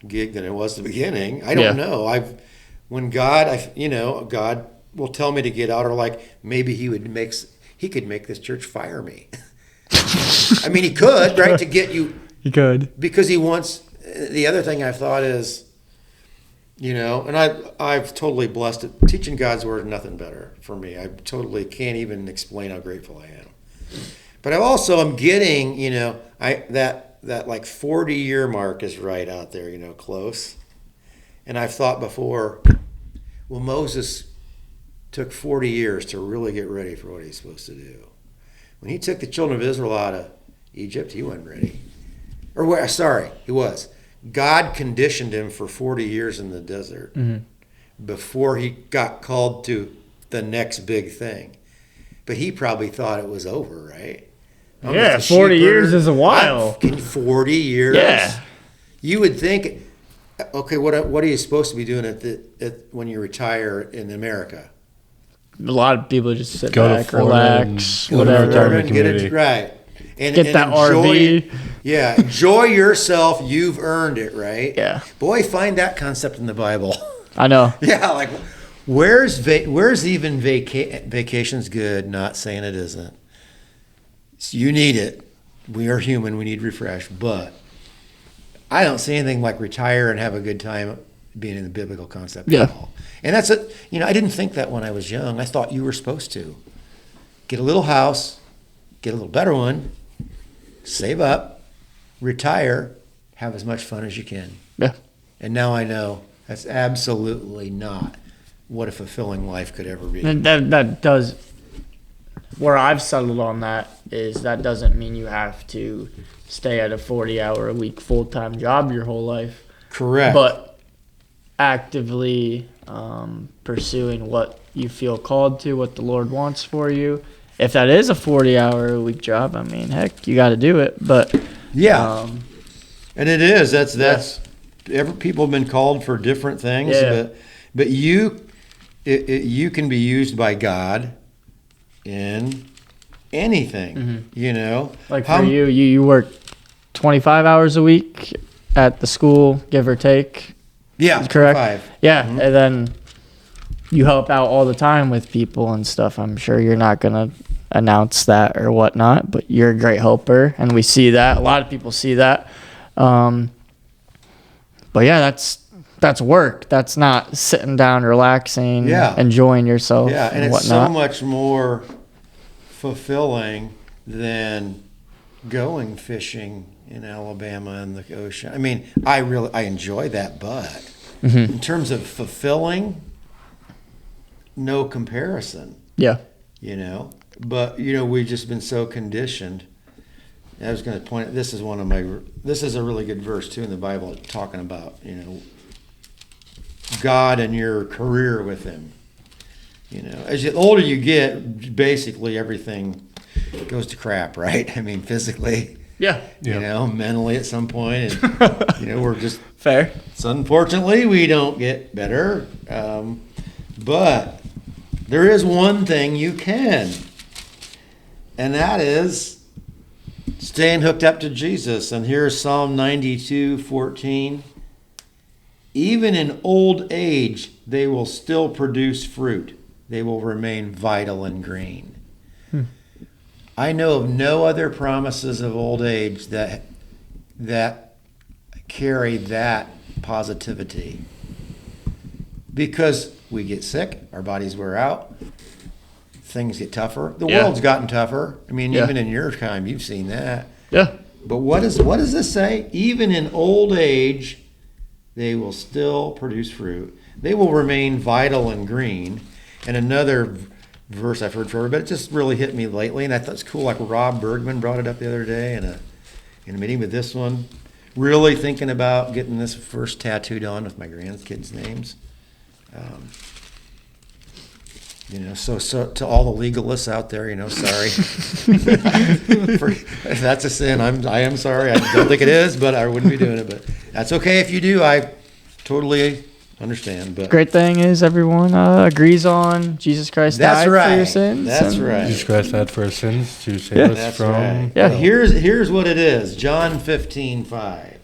gig than it was the beginning. I don't know. God will tell me to get out, or like maybe he could make this church fire me. I mean, he could, right? To get you. He could. Because he wants, the other thing I've thought is, and I've totally blessed it. Teaching God's word is nothing better for me. I totally can't even explain how grateful I am. But I'm getting, that like 40-year mark is right out there, close. And I've thought before, well, Moses took 40 years to really get ready for what he's supposed to do. When he took the children of Israel out of Egypt, he wasn't ready. He was. God conditioned him for 40 years in the desert before he got called to the next big thing. But he probably thought it was over, right? 40 years is a while. 40 years. Yeah. You would think, okay, what are you supposed to be doing when you retire in America? A lot of people just sit Go to back, Florida relax, and go to whatever. retirement Get it community. right. And Get that enjoy, RV. Yeah, enjoy yourself. You've earned it, right? Yeah. Boy, find that concept in the Bible. I know. Yeah, like where's even vacation's good? Not saying it isn't. So you need it. We are human. We need refresh. But I don't see anything like retire and have a good time being in the biblical concept at all. And that's it. I didn't think that when I was young. I thought you were supposed to get a little house, get a little better one, save up, retire, have as much fun as you can. Yeah. And now I know that's absolutely not what a fulfilling life could ever be. And that does, where I've settled on that is that doesn't mean you have to stay at a 40-hour-a-week full-time job your whole life. Correct. But actively pursuing what you feel called to, what the Lord wants for you. If that is a 40-hour-a-week job, I mean, heck, you got to do it. But yeah, and it is. That's people have been called for different things, but you can be used by God in anything. You know, like for you work 25 hours a week at the school, give or take. Yeah, correct. 5. Yeah, and then you help out all the time with people and stuff. I'm sure you're not gonna announce that or whatnot, but you're a great helper, and we see that. A lot of people see that. But yeah, that's work. That's not sitting down, relaxing, enjoying yourself. Yeah, and it's whatnot. so much more fulfilling than going fishing in Alabama in the ocean. I mean, I enjoy that, but in terms of fulfilling, no comparison. Yeah. You know, but we've just been so conditioned. I was going to point. This is a really good verse too in the Bible, talking about God and your career with Him. As the older you get, basically everything goes to crap, right? I mean, physically. Yeah. Mentally at some point, and we're just fair. So unfortunately, we don't get better, but there is one thing you can, and that is staying hooked up to Jesus. And here's Psalm 92:14. Even in old age, they will still produce fruit. They will remain vital and green. I know of no other promises of old age that carry that positivity. Because we get sick, our bodies wear out, things get tougher. The world's gotten tougher. I mean, even in your time, you've seen that. Yeah. But what does this say? Even in old age, they will still produce fruit. They will remain vital and green. And another verse I've heard forever, but it just really hit me lately, and I thought it's cool. Like Rob Bergman brought it up the other day in a meeting with this one. Really thinking about getting this first tattooed on with my grandkids' names. So to all the legalists out there, sorry. If that's a sin, I am sorry. I don't think it is, but I wouldn't be doing it. But that's okay if you do. I totally understand. But great thing is everyone agrees on Jesus Christ died for your sins. That's right. Jesus Christ died for our sins to save us from. Right. Yeah. Here's what it is. John 15:5.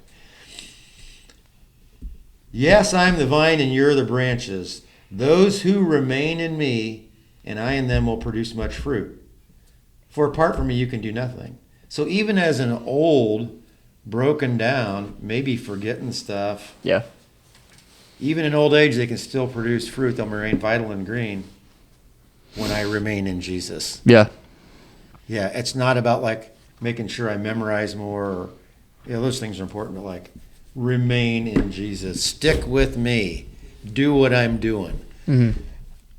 Yes, I'm the vine and you're the branches. Those who remain in me and I in them will produce much fruit. For apart from me, you can do nothing. So even as an old, broken down, maybe forgetting stuff. Yeah. Even in old age, they can still produce fruit. They'll remain vital and green when I remain in Jesus. Yeah. Yeah, it's not about like making sure I memorize more. Or, those things are important, but like remain in Jesus. Stick with me. Do what I'm doing. Mm-hmm.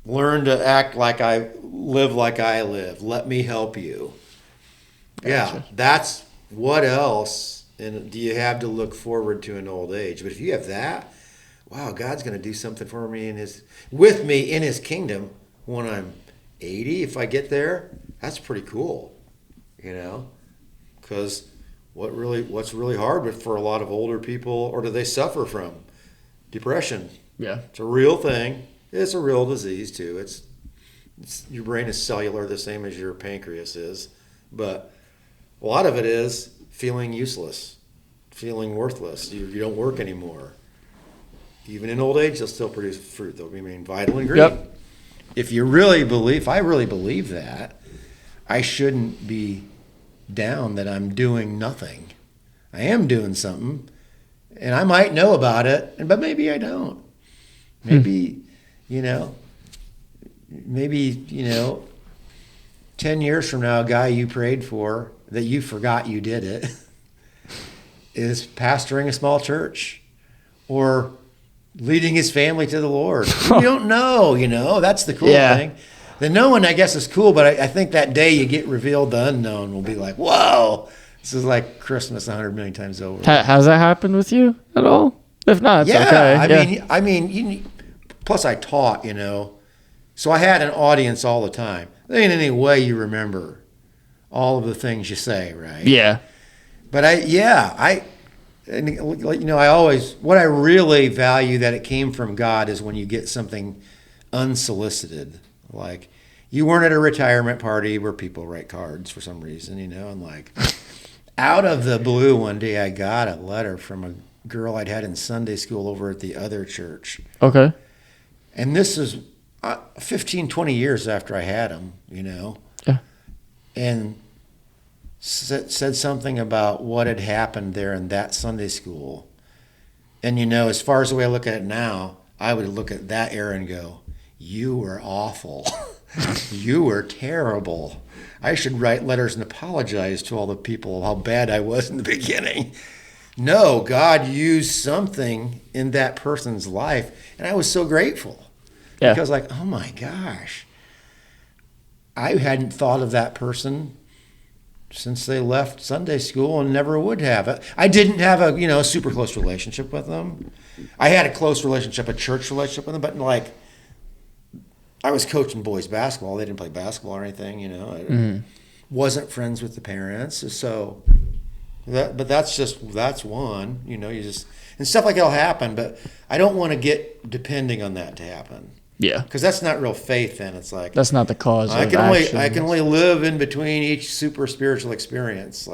Learn to act like I live like I live. Let me help you. Gotcha. Yeah, that's what else do you have to look forward to in old age? But if you have that, wow, God's going to do something for me with me in His kingdom when I'm 80. If I get there, that's pretty cool, because what's really hard for a lot of older people, or do they suffer from? Depression. Yeah, it's a real thing. It's a real disease too. It's your brain is cellular, the same as your pancreas is, but a lot of it is feeling useless, feeling worthless. You don't work anymore. Even in old age, they'll still produce fruit. They'll remain vital and green. Yep. If I really believe that, I shouldn't be down that I'm doing nothing. I am doing something, and I might know about it, but maybe I don't. Maybe, 10 years from now, a guy you prayed for that you forgot you did it is pastoring a small church, or leading his family to the Lord. You don't know, that's the cool thing. The knowing, I guess, is cool, but I think that day you get revealed, the unknown will be like, whoa, this is like Christmas 100 million times over. Has that happened with you at all? If not, it's okay. I mean, plus I taught, so I had an audience all the time. There ain't any way you remember all of the things you say, right? Yeah. But I always, what I really value that it came from God is when you get something unsolicited. Like, you weren't at a retirement party where people write cards for some reason, and like, out of the blue one day I got a letter from a girl I'd had in Sunday school over at the other church. Okay. And this is 15, 20 years after I had him, Yeah. And said something about what had happened there in that Sunday school. And, as far as the way I look at it now, I would look at that era and go, you were awful. You were terrible. I should write letters and apologize to all the people how bad I was in the beginning. No, God used something in that person's life, and I was so grateful. Yeah. Because oh my gosh, I hadn't thought of that person since they left Sunday school and never would have. I didn't have a super close relationship with them. I had a close relationship, a church relationship with them, but I was coaching boys basketball. They didn't play basketball or anything, I wasn't friends with the parents. So that's one, you just, and stuff like that'll happen, but I don't want to get depending on that to happen. Yeah. Because that's not real faith then. It's like, that's not the cause I of can action. only live in between each super spiritual experience.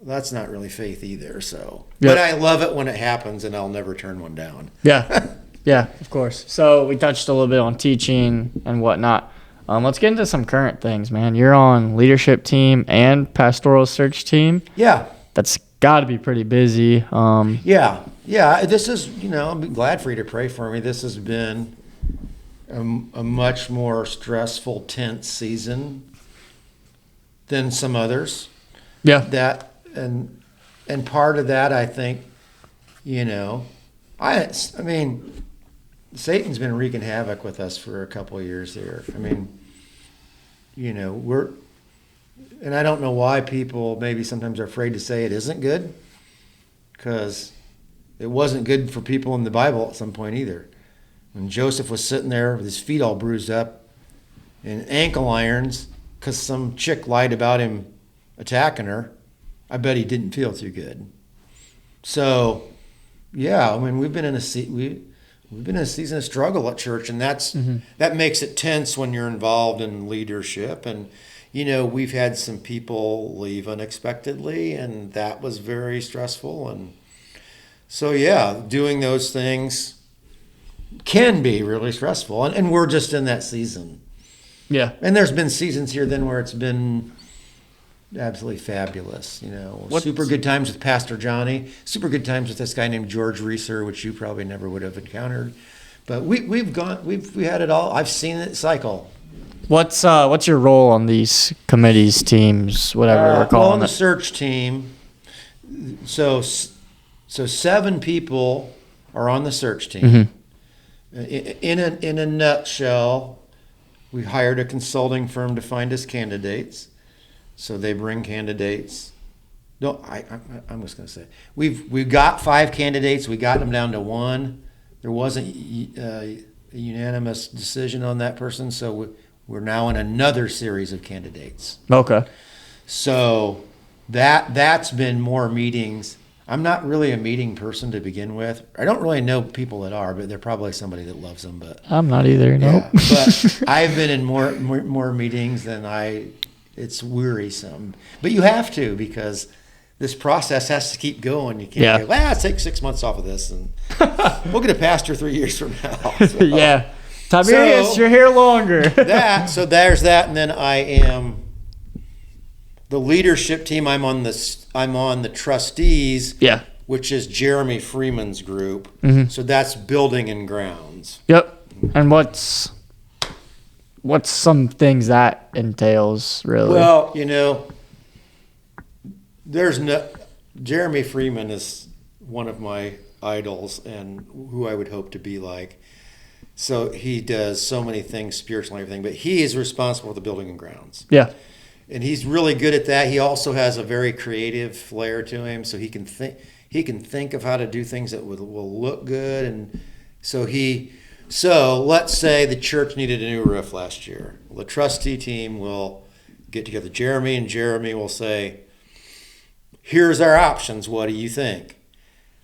That's not really faith either. So, Yep. But I love it when it happens, and I'll never turn one down. Yeah. Yeah, of course. So we touched a little bit on teaching and whatnot. Let's get into some current things, man. You're on leadership team and pastoral search team. Yeah. That's got to be pretty busy. Yeah. This is, I'm glad for you to pray for me. This has been a much more stressful, tense season than some others. Yeah. That and part of that, I think, I mean, Satan's been wreaking havoc with us for a couple of years there. I mean, and I don't know why people maybe sometimes are afraid to say it isn't good, because it wasn't good for people in the Bible at some point either. When Joseph was sitting there with his feet all bruised up and ankle irons because some chick lied about him attacking her, I bet he didn't feel too good. So, yeah, I mean, we've been in a season of struggle at church, and that makes it tense when you're involved in leadership. And we've had some people leave unexpectedly, and that was very stressful. And so, yeah, doing those things can be really stressful, and we're just in that season. Yeah. And there's been seasons here then where it's been absolutely fabulous. Super good times with Pastor Johnny, super good times with this guy named George Reeser, which you probably never would have encountered. But we've had it all. I've seen it cycle. What's your role on these committees, teams, whatever we're calling on the it? search team, so 7 people are on the search team. Mm-hmm. In a nutshell, we hired a consulting firm to find us candidates. So they bring candidates. No, I'm just going to say we've got 5 candidates. We got them down to 1. There wasn't a unanimous decision on that person, so we're now in another series of candidates. Okay. So that's been more meetings. I'm not really a meeting person to begin with. I don't really know people that are, but they're probably somebody that loves them. But I'm not either. No. Yeah, but I've been in more meetings than it's wearisome. But you have to, because this process has to keep going. You can't go, let's take 6 months off of this and we'll get a pastor 3 years from now. So, yeah. Tiberius, you're here longer. So there's that, and then I am the leadership team. I'm on the trustees, which is Jeremy Freeman's group. Mm-hmm. So that's building and grounds. Yep. And what's some things that entails, really? Well, Jeremy Freeman one of my idols and who I would hope to be like. So he does so many things, spiritual and everything, but he is responsible for the building and grounds. Yeah. And he's really good at that. He also has a very creative flair to him, so he can think of how to do things that will look good. And so let's say the church needed a new roof last year. Well, the trustee team will get together, Jeremy, and Jeremy will say, here's our options. What do you think?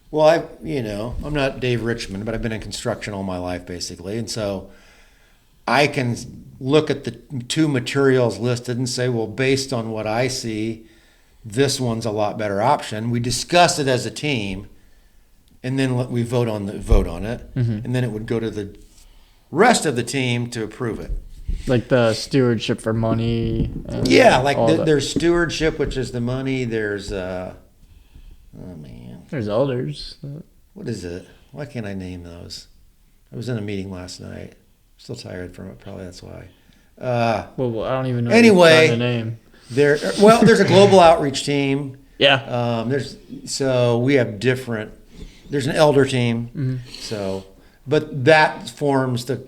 Well, I'm not Dave Richmond, but I've been in construction all my life, basically. And so I can look at the two materials listed and say, well, based on what I see, this one's a lot better option. We discuss it as a team, and then we vote on it, Mm-hmm. and then it would go to the rest of the team to approve it. Like the stewardship for money. Yeah, like there's stewardship, which is the money. There's, oh man. There's elders. What is it? Why can't I name those? I was in a meeting last night. Still tired from it. Probably that's why. Well, I don't even know Anyway, the name. there's a global outreach team. Yeah. We have different. There's an elder team. Mm-hmm. But that forms the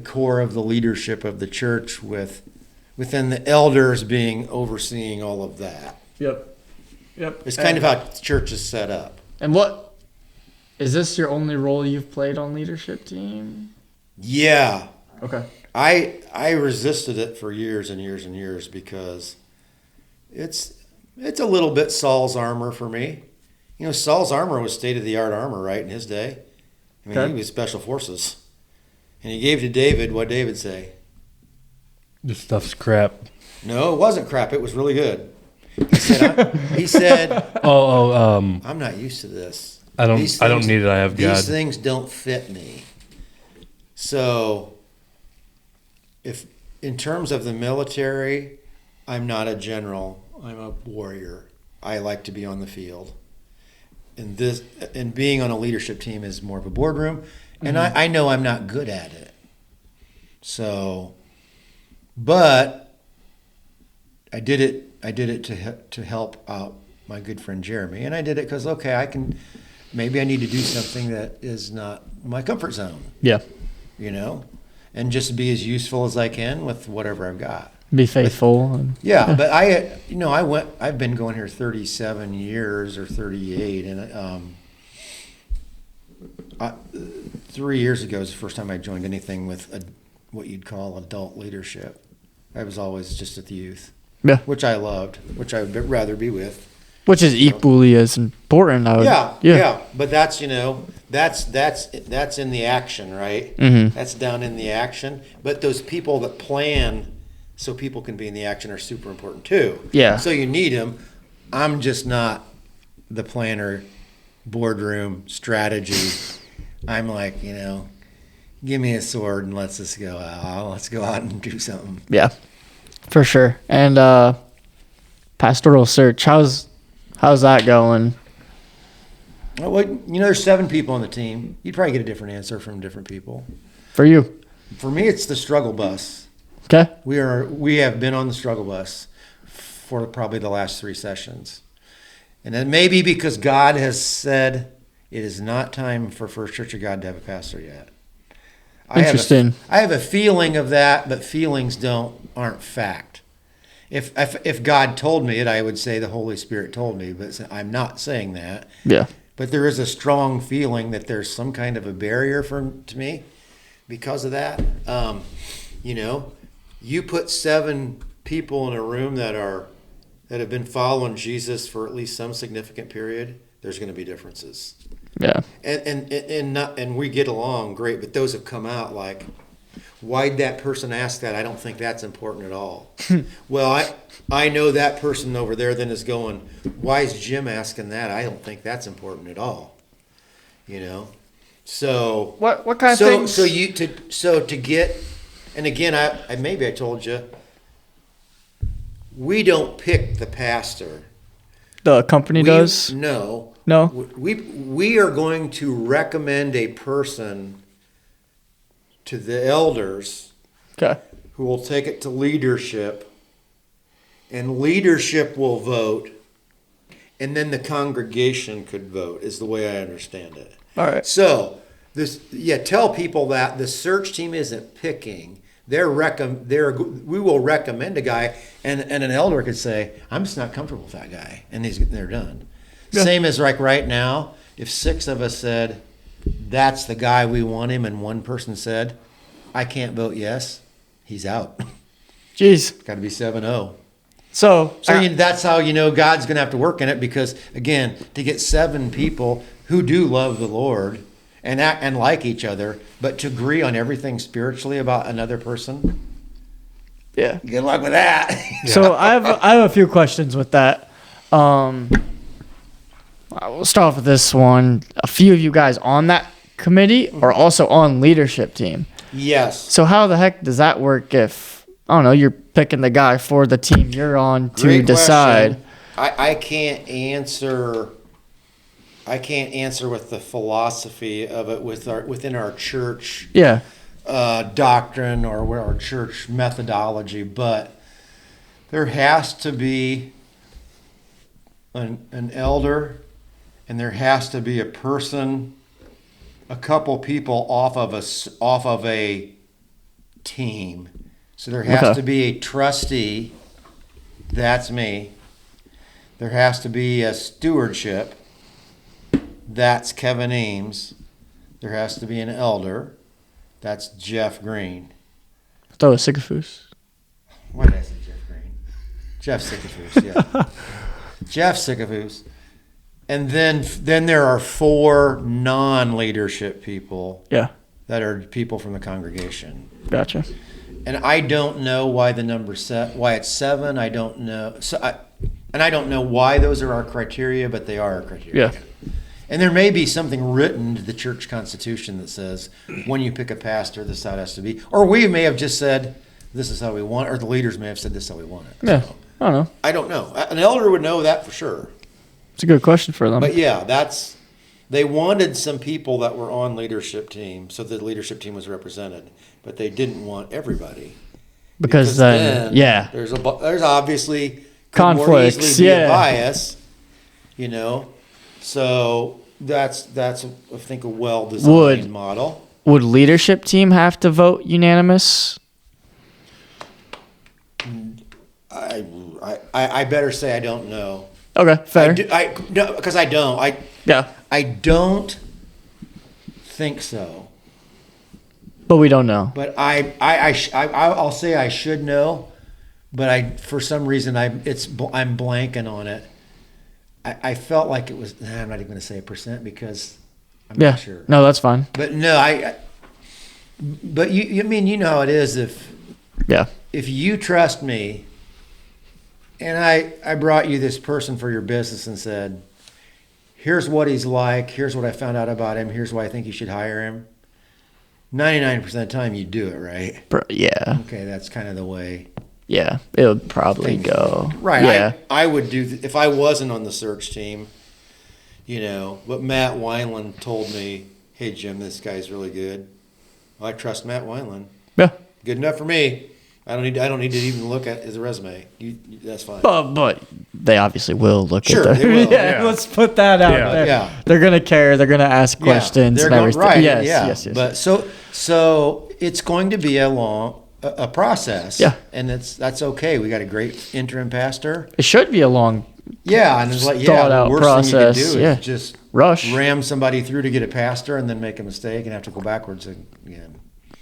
core of the leadership of the church, within the elders being overseeing all of that. Yep. It's kind of how the church is set up. And what is this your only role you've played on leadership team? Yeah. Okay. I resisted it for years and years and years because it's a little bit Saul's armor for me. Saul's armor was state-of-the-art armor, right, in his day. I mean, He was special forces. And he gave to David, what David say? This stuff's crap. No, it wasn't crap. It was really good. He said, I'm not used to this. I don't need it. I have God. These things don't fit me. So, if in terms of the military, I'm not a general. I'm a warrior. I like to be on the field. And being on a leadership team is more of a boardroom. And I know I'm not good at it. So, but I did it to help out my good friend Jeremy. And I did it because, maybe I need to do something that is not my comfort zone. Yeah. And just be as useful as I can with whatever I've got. Be faithful. But I've been going here 37 years or 38, and 3 years ago was the first time I joined anything with what you'd call adult leadership. I was always just at the youth, which I loved, which I would rather be with. Which is equally as important. Yeah. But that's that's in the action, right? Mm-hmm. That's down in the action. But those people that plan so people can be in the action are super important too. Yeah. So you need them. I'm just not the planner, boardroom strategy. I'm like, give me a sword and let's just go out. Let's go out and do something. Yeah, for sure. And pastoral search, how's that going? Well, there's 7 people on the team. You'd probably get a different answer from different people. For you? For me, it's the struggle bus. Okay. We have been on the struggle bus for probably the last 3 sessions. And then maybe because God has said it is not time for First Church of God to have a pastor yet. Interesting. I have a feeling of that, but feelings aren't fact. If God told me it, I would say the Holy Spirit told me, but I'm not saying that. Yeah. But there is a strong feeling that there's some kind of a barrier to me because of that. You put 7 people in a room that have been following Jesus for at least some significant period, there's going to be differences. Yeah. And we get along great, but those have come out like, why'd that person ask that? I don't think that's important at all. Well, I know that person over there then is going, why is Jim asking that? I don't think that's important at all. So what kind of things? To get, and again, I told you, we don't pick the pastor. The company does? No. We are going to recommend a person to the elders. Okay. Who will take it to leadership, and leadership will vote, and then the congregation could vote, is the way I understand it. All right. So tell people that the search team isn't picking. We will recommend a guy, and an elder could say, I'm just not comfortable with that guy, and they're done. Yeah. Same as like right now, if 6 of us said, that's the guy, we want him, and one person said, I can't vote yes, he's out. Jeez. Got to be 7-0. So That's how you know God's going to have to work in it, because, again, to get 7 people who do love the Lord and like each other, but to agree on everything spiritually about another person, yeah. good luck with that. So I have a few questions with that. We'll start off with this one. A few of you guys on that committee are also on leadership team. Yes. So how the heck does that work if, I don't know, you're picking the guy for the team you're on to Great decide? question. I can't answer with the philosophy of it within our church Yeah. doctrine or our church methodology, but there has to be an elder, and there has to be a couple people off of a team. So there has to be a trustee. That's me. There has to be a stewardship. That's Kevin Ames. There has to be an elder. That's Jeff Green. I thought it was Sycophus. Why did I say Jeff Green? Jeff Sycophus, yeah. Jeff Sycophus. And then there are 4 non-leadership people. Yeah. That are people from the congregation. Gotcha. And I don't know why the number why it's 7. I don't know. I don't know why those are our criteria, but they are our criteria. Yeah. And there may be something written to the church constitution that says when you pick a pastor, this is how it has to be. Or we may have just said this is how we want it, or the leaders may have said this is how we want it. Yeah. So, I don't know. I don't know. An elder would know that for sure. It's a good question for them. But yeah, they wanted some people that were on leadership team, so the leadership team was represented, but they didn't want everybody because then yeah, there's obviously conflicts, more easily be yeah, a bias, you know. So that's I think a well designed model. Would leadership team have to vote unanimous? I better say I don't know. Okay, fair. Because I don't. I don't think so. But we don't know. But I'll say I should know, but for some reason I'm blanking on it. I felt like it was. I'm not even going to say a percent because I'm not sure. No, that's fine. But no, But you mean you know how it is if you trust me, and I brought you this person for your business and said, here's what he's like, here's what I found out about him, here's why I think you should hire him. 99% of the time you do it, right? Yeah. Okay, that's kind of the way. Yeah, it would probably go. Right. Yeah. I would do, if I wasn't on the search team, you know, but Matt Wineland told me, hey, Jim, this guy's really good. Well, I trust Matt Wineland. Yeah. Good enough for me. I don't need to even look at his resume. That's fine. But they obviously will look at that. They will. Yeah, let's put that out there. Yeah. They're gonna care. They're gonna ask questions and everything. Right. Yes. But so it's going to be a process. Yeah. And that's okay. We got a great interim pastor. It should be a long. Yeah, and it's like thought out the worst process. thing you can do is just ram somebody through to get a pastor and then make a mistake and have to go backwards again.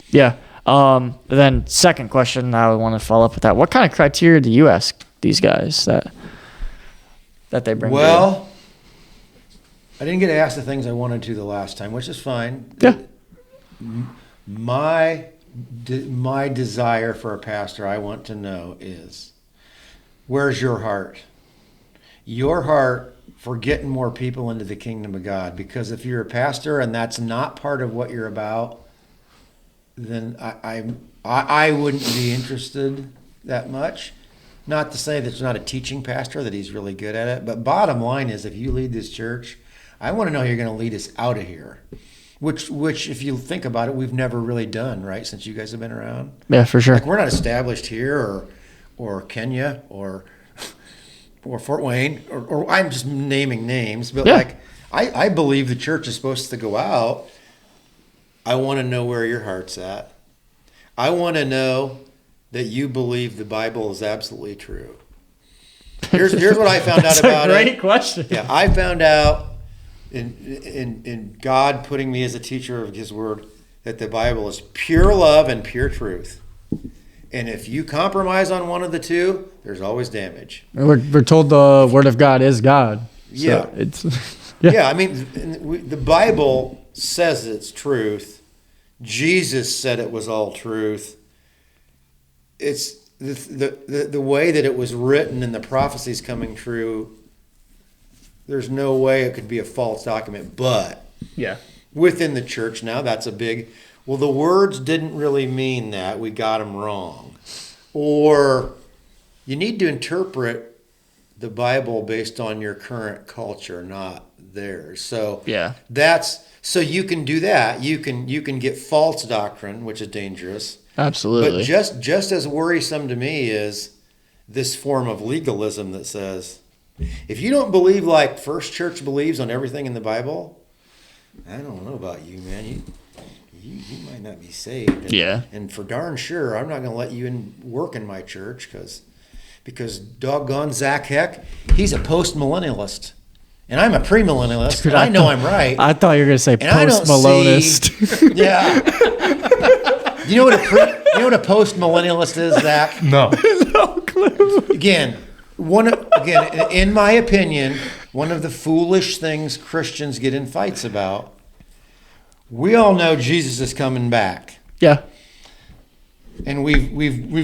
Yeah. Then second question, I would want to follow up with that. What kind of criteria do you ask these guys that they bring? Well, I didn't get asked the things I wanted to the last time, which is fine. Yeah. My desire for a pastor, I want to know is, where's your heart? Your heart for getting more people into the kingdom of God. Because if you're a pastor and that's not part of what you're about, then I wouldn't be interested that much. Not to say that there's not a teaching pastor, that he's really good at it. But bottom line is, if you lead this church, I want to know you're going to lead us out of here. Which, if you think about it, we've never really done, right, since you guys have been around. Yeah, for sure. Like, we're not established here or Kenya or or Fort Wayne, or I'm just naming names, but Yeah. like I believe the church is supposed to go out. I want to know where your heart's at. I want to know that you believe the Bible is absolutely true. Here's what I found out about it. That's a great question. Yeah, I found out in God putting me as a teacher of His Word that the Bible is pure love and pure truth. And if you compromise on one of the two, there's always damage. We're told the Word of God is God. So Yeah. It's Yeah, I mean, the Bible says it's truth. Jesus said it was all truth. It's the way that it was written and the prophecies coming true. There's no way it could be a false document. But yeah. within the church now, that's a big, well, the words didn't really mean that. We got them wrong. Or you need to interpret the Bible based on your current culture, not theirs. So Yeah. so you can do that. You can get false doctrine, which is dangerous. Absolutely. But just as worrisome to me is this form of legalism that says, if you don't believe like First Church believes on everything in the Bible, I don't know about you, man. You might not be saved. And, Yeah. And for darn sure, I'm not going to let you work in my church because doggone Zach Heck, he's a post-millennialist. And I'm a premillennialist. Dude, And I know I'm right. I thought you were going to say And I don't post-Malonist. Yeah. You know what a post-millennialist is, Zach? No. No clue. Again, in my opinion, one of the foolish things Christians get in fights about. We all know Jesus is coming back, Yeah. and we've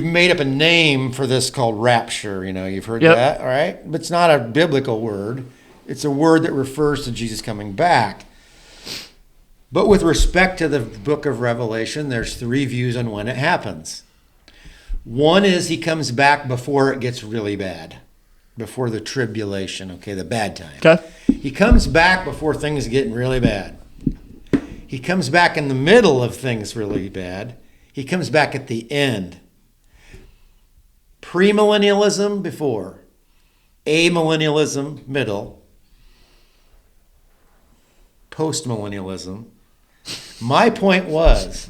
made up a name for this called rapture. You know, you've heard Yep. that, all right? But it's not a biblical word. It's a word that refers to Jesus coming back. But with respect to the book of Revelation, there's three views on when it happens. One is he comes back before it gets really bad, before the tribulation, okay, the bad time. Okay. He comes back before things get really bad. He comes back in the middle of things really bad. He comes back at the end. Premillennialism before, amillennialism middle, postmillennialism. My point was,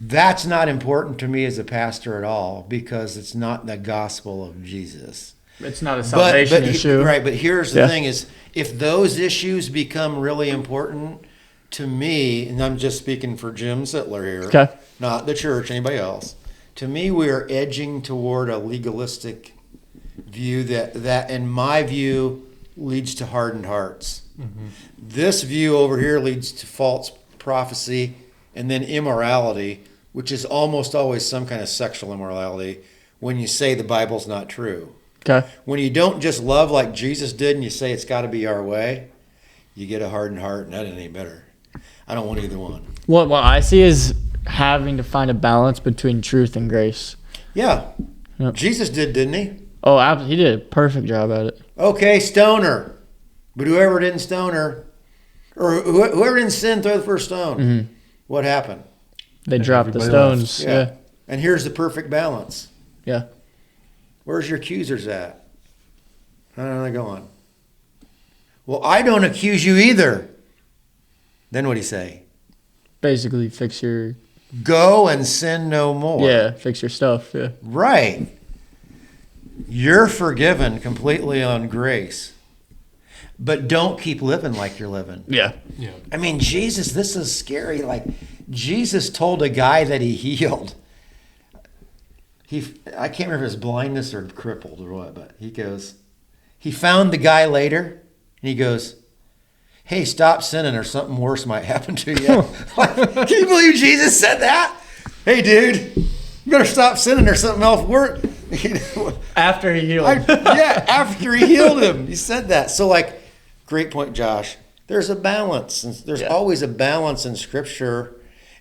that's not important to me as a pastor at all because it's not the gospel of Jesus. It's not a salvation issue. Right, but here's the Yeah. thing is, if those issues become really important to me, and I'm just speaking for Jim Sittler here, Okay. not the church, anybody else, to me we are edging toward a legalistic view that in my view, leads to hardened hearts. Mm-hmm. This view over here leads to false prophecy and then immorality, which is almost always some kind of sexual immorality when you say the Bible's not true. Okay. When you don't just love like Jesus did and you say it's got to be our way, you get a hardened heart, and that ain't any better. I don't want either one. What I see is having to find a balance between truth and grace. Yeah. Yep. Jesus didn't he? Oh, he did a perfect job at it. Okay, stoner. But whoever didn't stone her, or whoever didn't sin, throw the first stone. Mm-hmm. What happened? They dropped the everybody stones. Yeah. And here's the perfect balance. Yeah. Where's your accusers at? How are they going? Well, I don't accuse you either. Then what'd he say? Basically, fix your Go and sin no more. fix your stuff. Yeah. Right. You're forgiven completely on grace. But don't keep living like you're living. Yeah. Yeah. I mean, Jesus, this is scary. Like, Jesus told a guy that he healed. I can't remember if it was blindness or crippled or what, but he found the guy later, and he goes, hey, stop sinning or something worse might happen to you. Like, can you believe Jesus said that? Hey, dude, you better stop sinning or something else worse. After he healed. After he healed him. He said that. So, like, great point, Josh. There's a balance. There's always a balance in Scripture.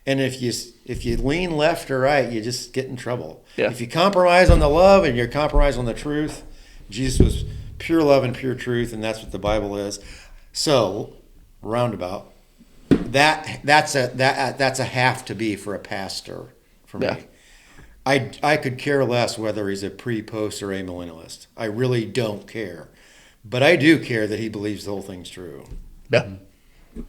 And if you lean left or right, you just get in trouble. Yeah. If you compromise on the love and you compromise on the truth, Jesus was pure love and pure truth, and that's what the Bible is. So, roundabout, that's a have to be for a pastor for me. Yeah. I could care less whether he's a pre, post, or amillennialist. I really don't care. But I do care that he believes the whole thing's true. Yeah.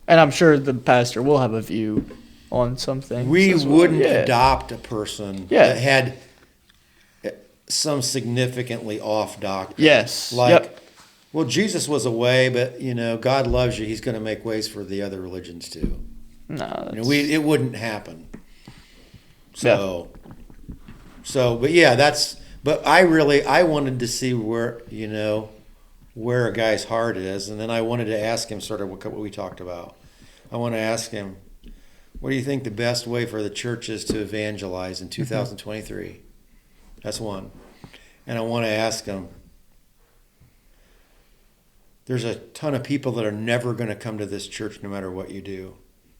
And I'm sure the pastor will have a view on something. We wouldn't adopt a person that had some significantly off doctrine. Yes. Like, well, Jesus was a way, but, God loves you. He's going to make ways for the other religions too. No, it wouldn't happen. But I wanted to see where a guy's heart is. And then I wanted to ask him sort of what we talked about. I want to ask him, what do you think the best way for the church is to evangelize in 2023? That's one. And I want to ask him, there's a ton of people that are never going to come to this church no matter what you do,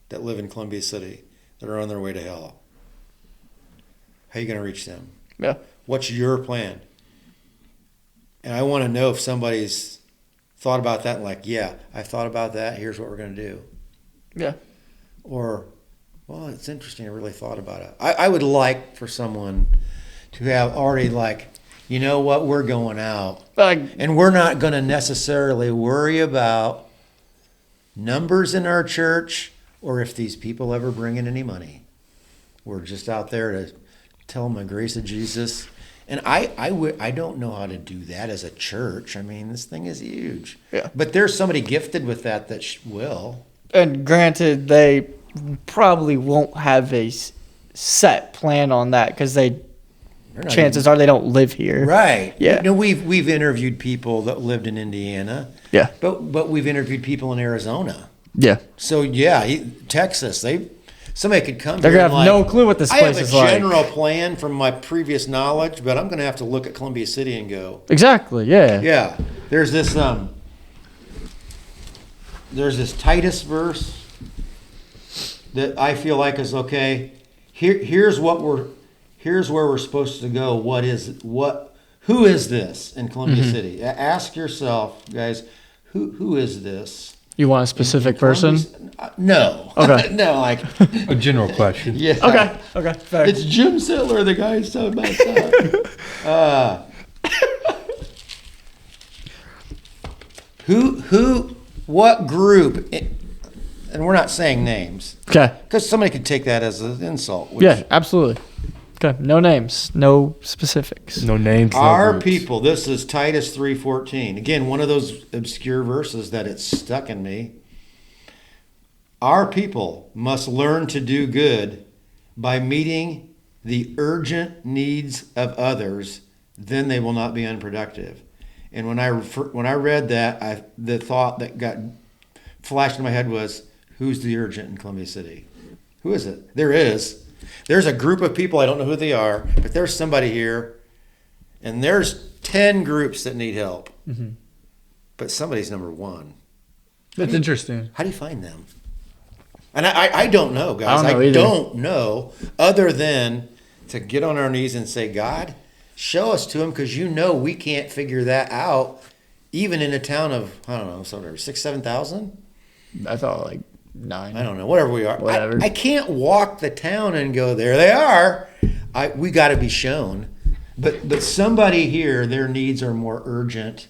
that live in Columbia City, that are on their way to hell. How are you going to reach them? Yeah. What's your plan? And I want to know if somebody's thought about that and like, yeah, I thought about that. Here's what we're going to do. Yeah. Or, well, it's interesting. I really thought about it. I would like for someone to have already like, you know what, we're going out. And we're not going to necessarily worry about numbers in our church or if these people ever bring in any money. We're just out there to tell them the grace of Jesus. And I don't know how to do that as a church. I mean, this thing is huge. Yeah. But there's somebody gifted with that will. And granted, they probably won't have a set plan on that because chances are they don't live here. Right. Yeah. We've interviewed people that lived in Indiana. Yeah. But we've interviewed people in Arizona. Yeah. So Texas, somebody could come. They're gonna have no clue what this place is like. I have a general plan from my previous knowledge, but I'm gonna have to look at Columbia City and go. Exactly. Yeah. Yeah. There's this Titus verse that I feel like is okay. Here's where we're supposed to go. Who is this in Columbia City? Ask yourself, guys, who is this? You want a specific person? No. Okay. No, like A general question. yeah. Okay. Fair. It's Jim Sittler, the guy who's talking about that. What group? And we're not saying names. Okay. Because somebody could take that as an insult. Yeah, absolutely. Okay. No names. No specifics. No names. No Our groups. people, this is Titus 3:14. Again, one of those obscure verses that it's stuck in me. Our people must learn to do good by meeting the urgent needs of others, then they will not be unproductive. And when I read that, the thought that got flashed in my head was, who's the urgent in Columbia City? Who is it? There's a group of people, I don't know who they are, but there's somebody here, and there's 10 groups that need help. Mm-hmm. But somebody's number one. That's interesting. How do you find them? And I don't know, guys. I don't know other than to get on our knees and say, God, show us to them, because we can't figure that out, even in a town of, I don't know, 6,000, 7,000? I thought like 9. I don't know, whatever we are. Whatever. I can't walk the town and go, there they are. We got to be shown. But somebody here, their needs are more urgent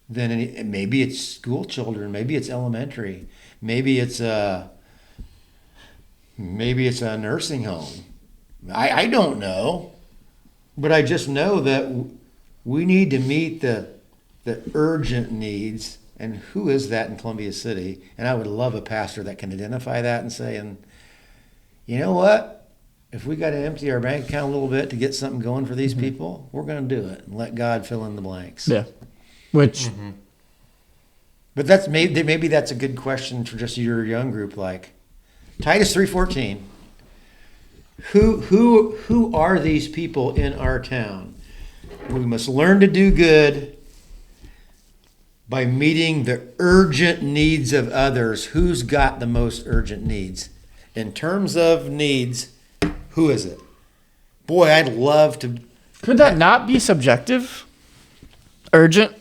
than any. Maybe it's school children. Maybe it's elementary. Maybe it's a nursing home. I don't know. But I just know that we need to meet the urgent needs. And who is that in Columbia City? And I would love a pastor that can identify that and say, and you know what? If we got to empty our bank account a little bit to get something going for these people, we're going to do it and let God fill in the blanks. Yeah. Which. Mm-hmm. But that's maybe that's a good question for just your young group. Like Titus 3:14. Who are these people in our town? We must learn to do good by meeting the urgent needs of others. Who's got the most urgent needs? In terms of needs, who is it? Boy, I'd love to. Could that not be subjective? Urgent?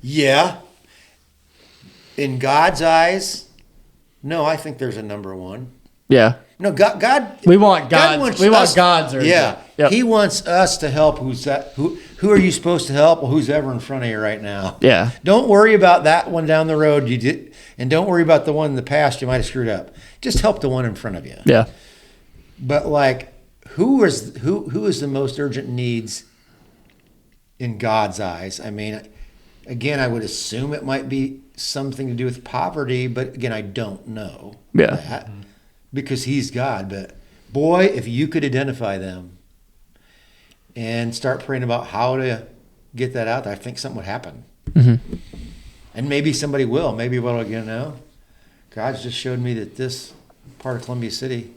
Yeah. In God's eyes, no, I think there's a number one. Yeah. No, God. We want God God's. wants We want us- God's urgent. Yeah, Yep. He wants us to help. Who are you supposed to help? Well, who's ever in front of you right now? Yeah. Don't worry about that one down the road you did, and don't worry about the one in the past you might have screwed up. Just help the one in front of you. Yeah. But like, who is the most urgent needs in God's eyes? I mean, again, I would assume it might be something to do with poverty, but again, I don't know that because He's God. But boy, if you could identify them and start praying about how to get that out there, I think something would happen. Mm-hmm. And maybe somebody will. Maybe God's just showed me that this part of Columbia City,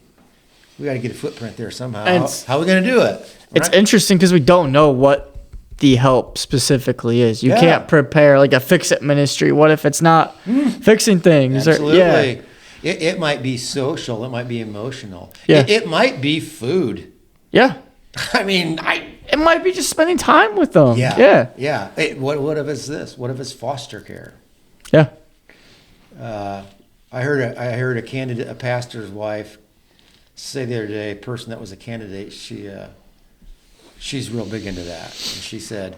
we got to get a footprint there somehow. How are we going to do it? It's Right? interesting because we don't know what the help specifically is. You Yeah. can't prepare like a fix-it ministry. What if it's not fixing things? Absolutely. Yeah. It might be social. It might be emotional. Yeah. It might be food. Yeah. I mean, It might be just spending time with them. yeah. Yeah. Yeah. Hey, what if it's this? What if it's foster care? Yeah. I heard a pastor's wife say the other day, a person that was a candidate, she's real big into that. And she said,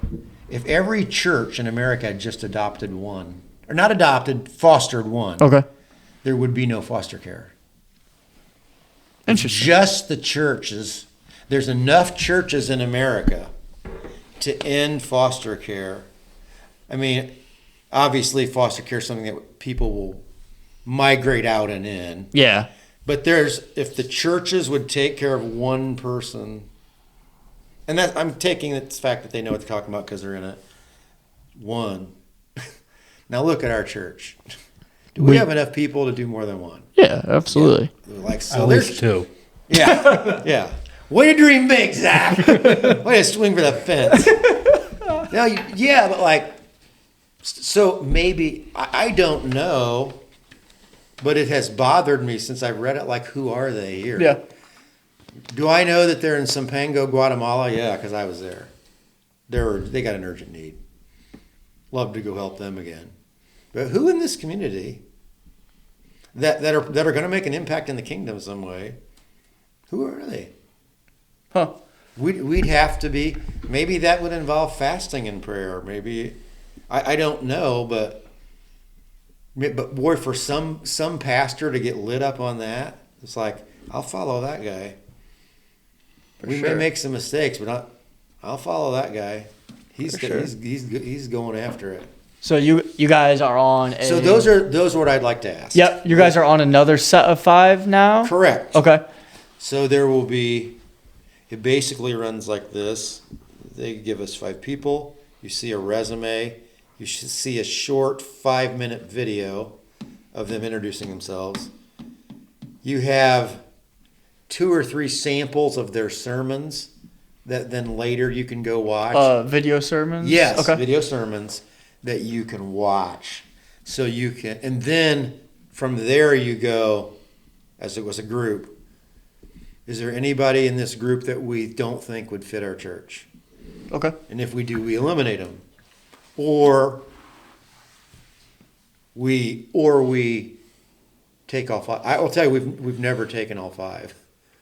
if every church in America had just adopted one, or not adopted, fostered one, Okay. there would be no foster care. Interesting. Just the churches. There's enough churches in America to end foster care. I mean, obviously foster care is something that people will migrate out and in. Yeah. But if the churches would take care of one person, and that I'm taking the fact that they know what they're talking about because they're in it. One. Now look at our church. Do we have enough people to do more than one? Yeah, absolutely. Yeah. Like so, At least two. Yeah, yeah. Way to dream big, Zach. Way to swing for the fence. Now, yeah, but like, so maybe I don't know, but it has bothered me since I read it. Like, who are they here? Yeah. Do I know that they're in Sampango, Guatemala? Yeah, because I was there. They got an urgent need. Love to go help them again. But who in this community that are going to make an impact in the kingdom some way? Who are they? Huh. We'd have to be. Maybe that would involve fasting and prayer. Maybe I don't know, but boy, for some pastor to get lit up on that, it's like I'll follow that guy. We may make some mistakes, but I'll follow that guy. He's going after it. So you guys are on a... So those are what I'd like to ask. Yep. You guys are on another set of 5 now? Correct. Okay. So there will be, it basically runs like this. They give us 5 people. You see a resume. You should see a short 5-minute video of them introducing themselves. You have 2 or 3 samples of their sermons that then later you can go watch. Video sermons? Yes, Okay. video sermons that you can watch. So you can, and then from there you go, as it was a group, is there anybody in this group that we don't think would fit our church? Okay. And if we do, we eliminate them. Or we take all 5. I will tell you, we've never taken all 5.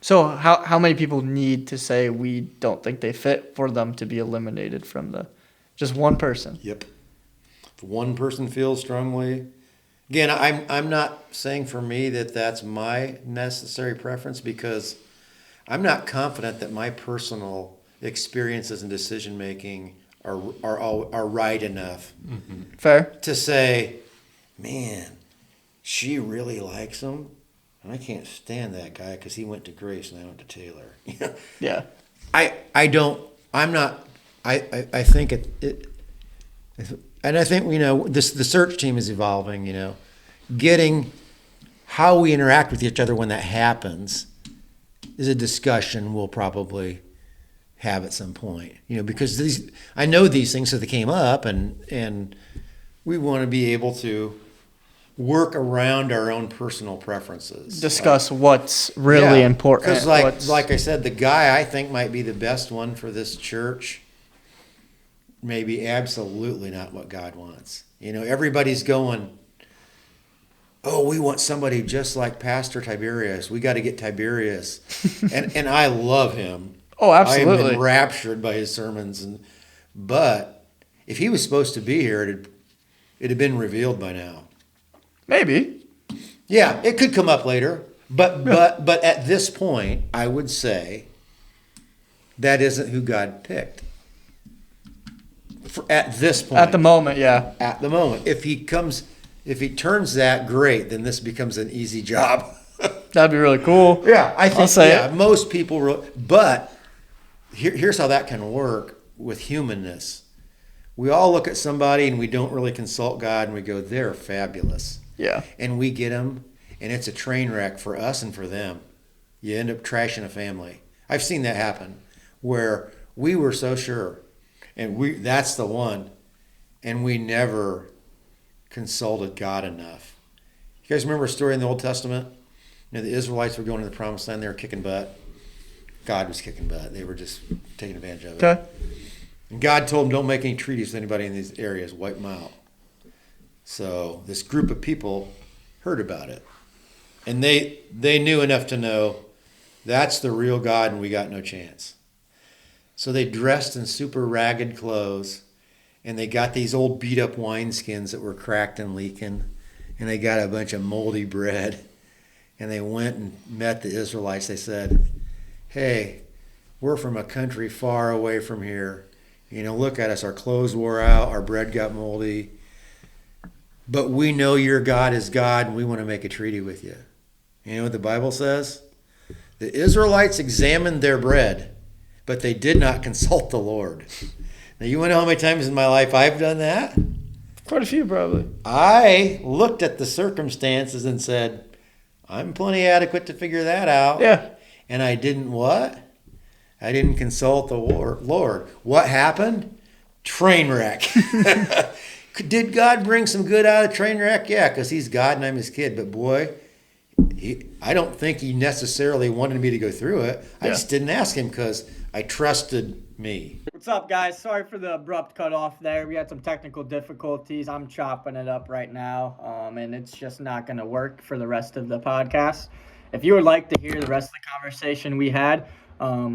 So how many people need to say we don't think they fit for them to be eliminated from just one person? Yep. If one person feels strongly, again, I'm not saying for me that that's my necessary preference because I'm not confident that my personal experiences and decision making are right enough Fair. to say, man, she really likes him. And I can't stand that guy because he went to Grace and I went to Taylor. Yeah. I think it and I think, the search team is evolving, getting how we interact with each other when that happens is a discussion we'll probably have at some point, because I know these things so they came up and we want to be able to work around our own personal preferences. Discuss what's really important. Because like I said, the guy I think might be the best one for this church, maybe absolutely not what God wants. Everybody's going, oh, we want somebody just like Pastor Tiberius. We got to get Tiberius. and I love him. Oh, absolutely. I am enraptured by his sermons. But if he was supposed to be here, it had been revealed by now. Maybe. Yeah, it could come up later. But at this point, I would say that isn't who God picked. At this point. At the moment, yeah. At the moment. If he turns that, great, then this becomes an easy job. That'd be really cool. Yeah, I think it. Most people but here's how that can work with humanness. We all look at somebody and we don't really consult God and we go, they're fabulous. Yeah. And we get them and it's a train wreck for us and for them. You end up trashing a family. I've seen that happen where we were so sure and that's the one, and we never consulted God enough. You guys remember a story in the Old Testament? You know, the Israelites were going to the Promised Land. They were kicking butt. God was kicking butt. They were just taking advantage of it. Okay. And God told them, don't make any treaties with anybody in these areas. Wipe them out. So this group of people heard about it. And they knew enough to know that's the real God and we got no chance. So they dressed in super ragged clothes, and they got these old beat-up wineskins that were cracked and leaking, and they got a bunch of moldy bread, and they went and met the Israelites. They said, hey, we're from a country far away from here. You know, look at us. Our clothes wore out. Our bread got moldy. But we know your God is God, and we want to make a treaty with you. You know what the Bible says? The Israelites examined their bread, but they did not consult the Lord. Now, you want to know how many times in my life I've done that? Quite a few, probably. I looked at the circumstances and said, I'm plenty adequate to figure that out. Yeah. And I didn't what? I didn't consult the Lord. What happened? Train wreck. Did God bring some good out of train wreck? Yeah, because he's God and I'm his kid. But boy, I don't think he necessarily wanted me to go through it. I just didn't ask him because I trusted me. What's up, guys? Sorry for the abrupt cutoff there. We had some technical difficulties. I'm chopping it up right now, and it's just not going to work for the rest of the podcast. If you would like to hear the rest of the conversation we had,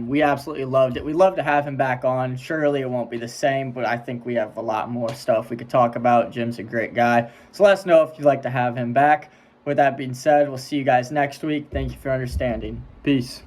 we absolutely loved it. We'd love to have him back on. Surely it won't be the same, but I think we have a lot more stuff we could talk about. Jim's a great guy. So let us know if you'd like to have him back. With that being said, we'll see you guys next week. Thank you for understanding. Peace.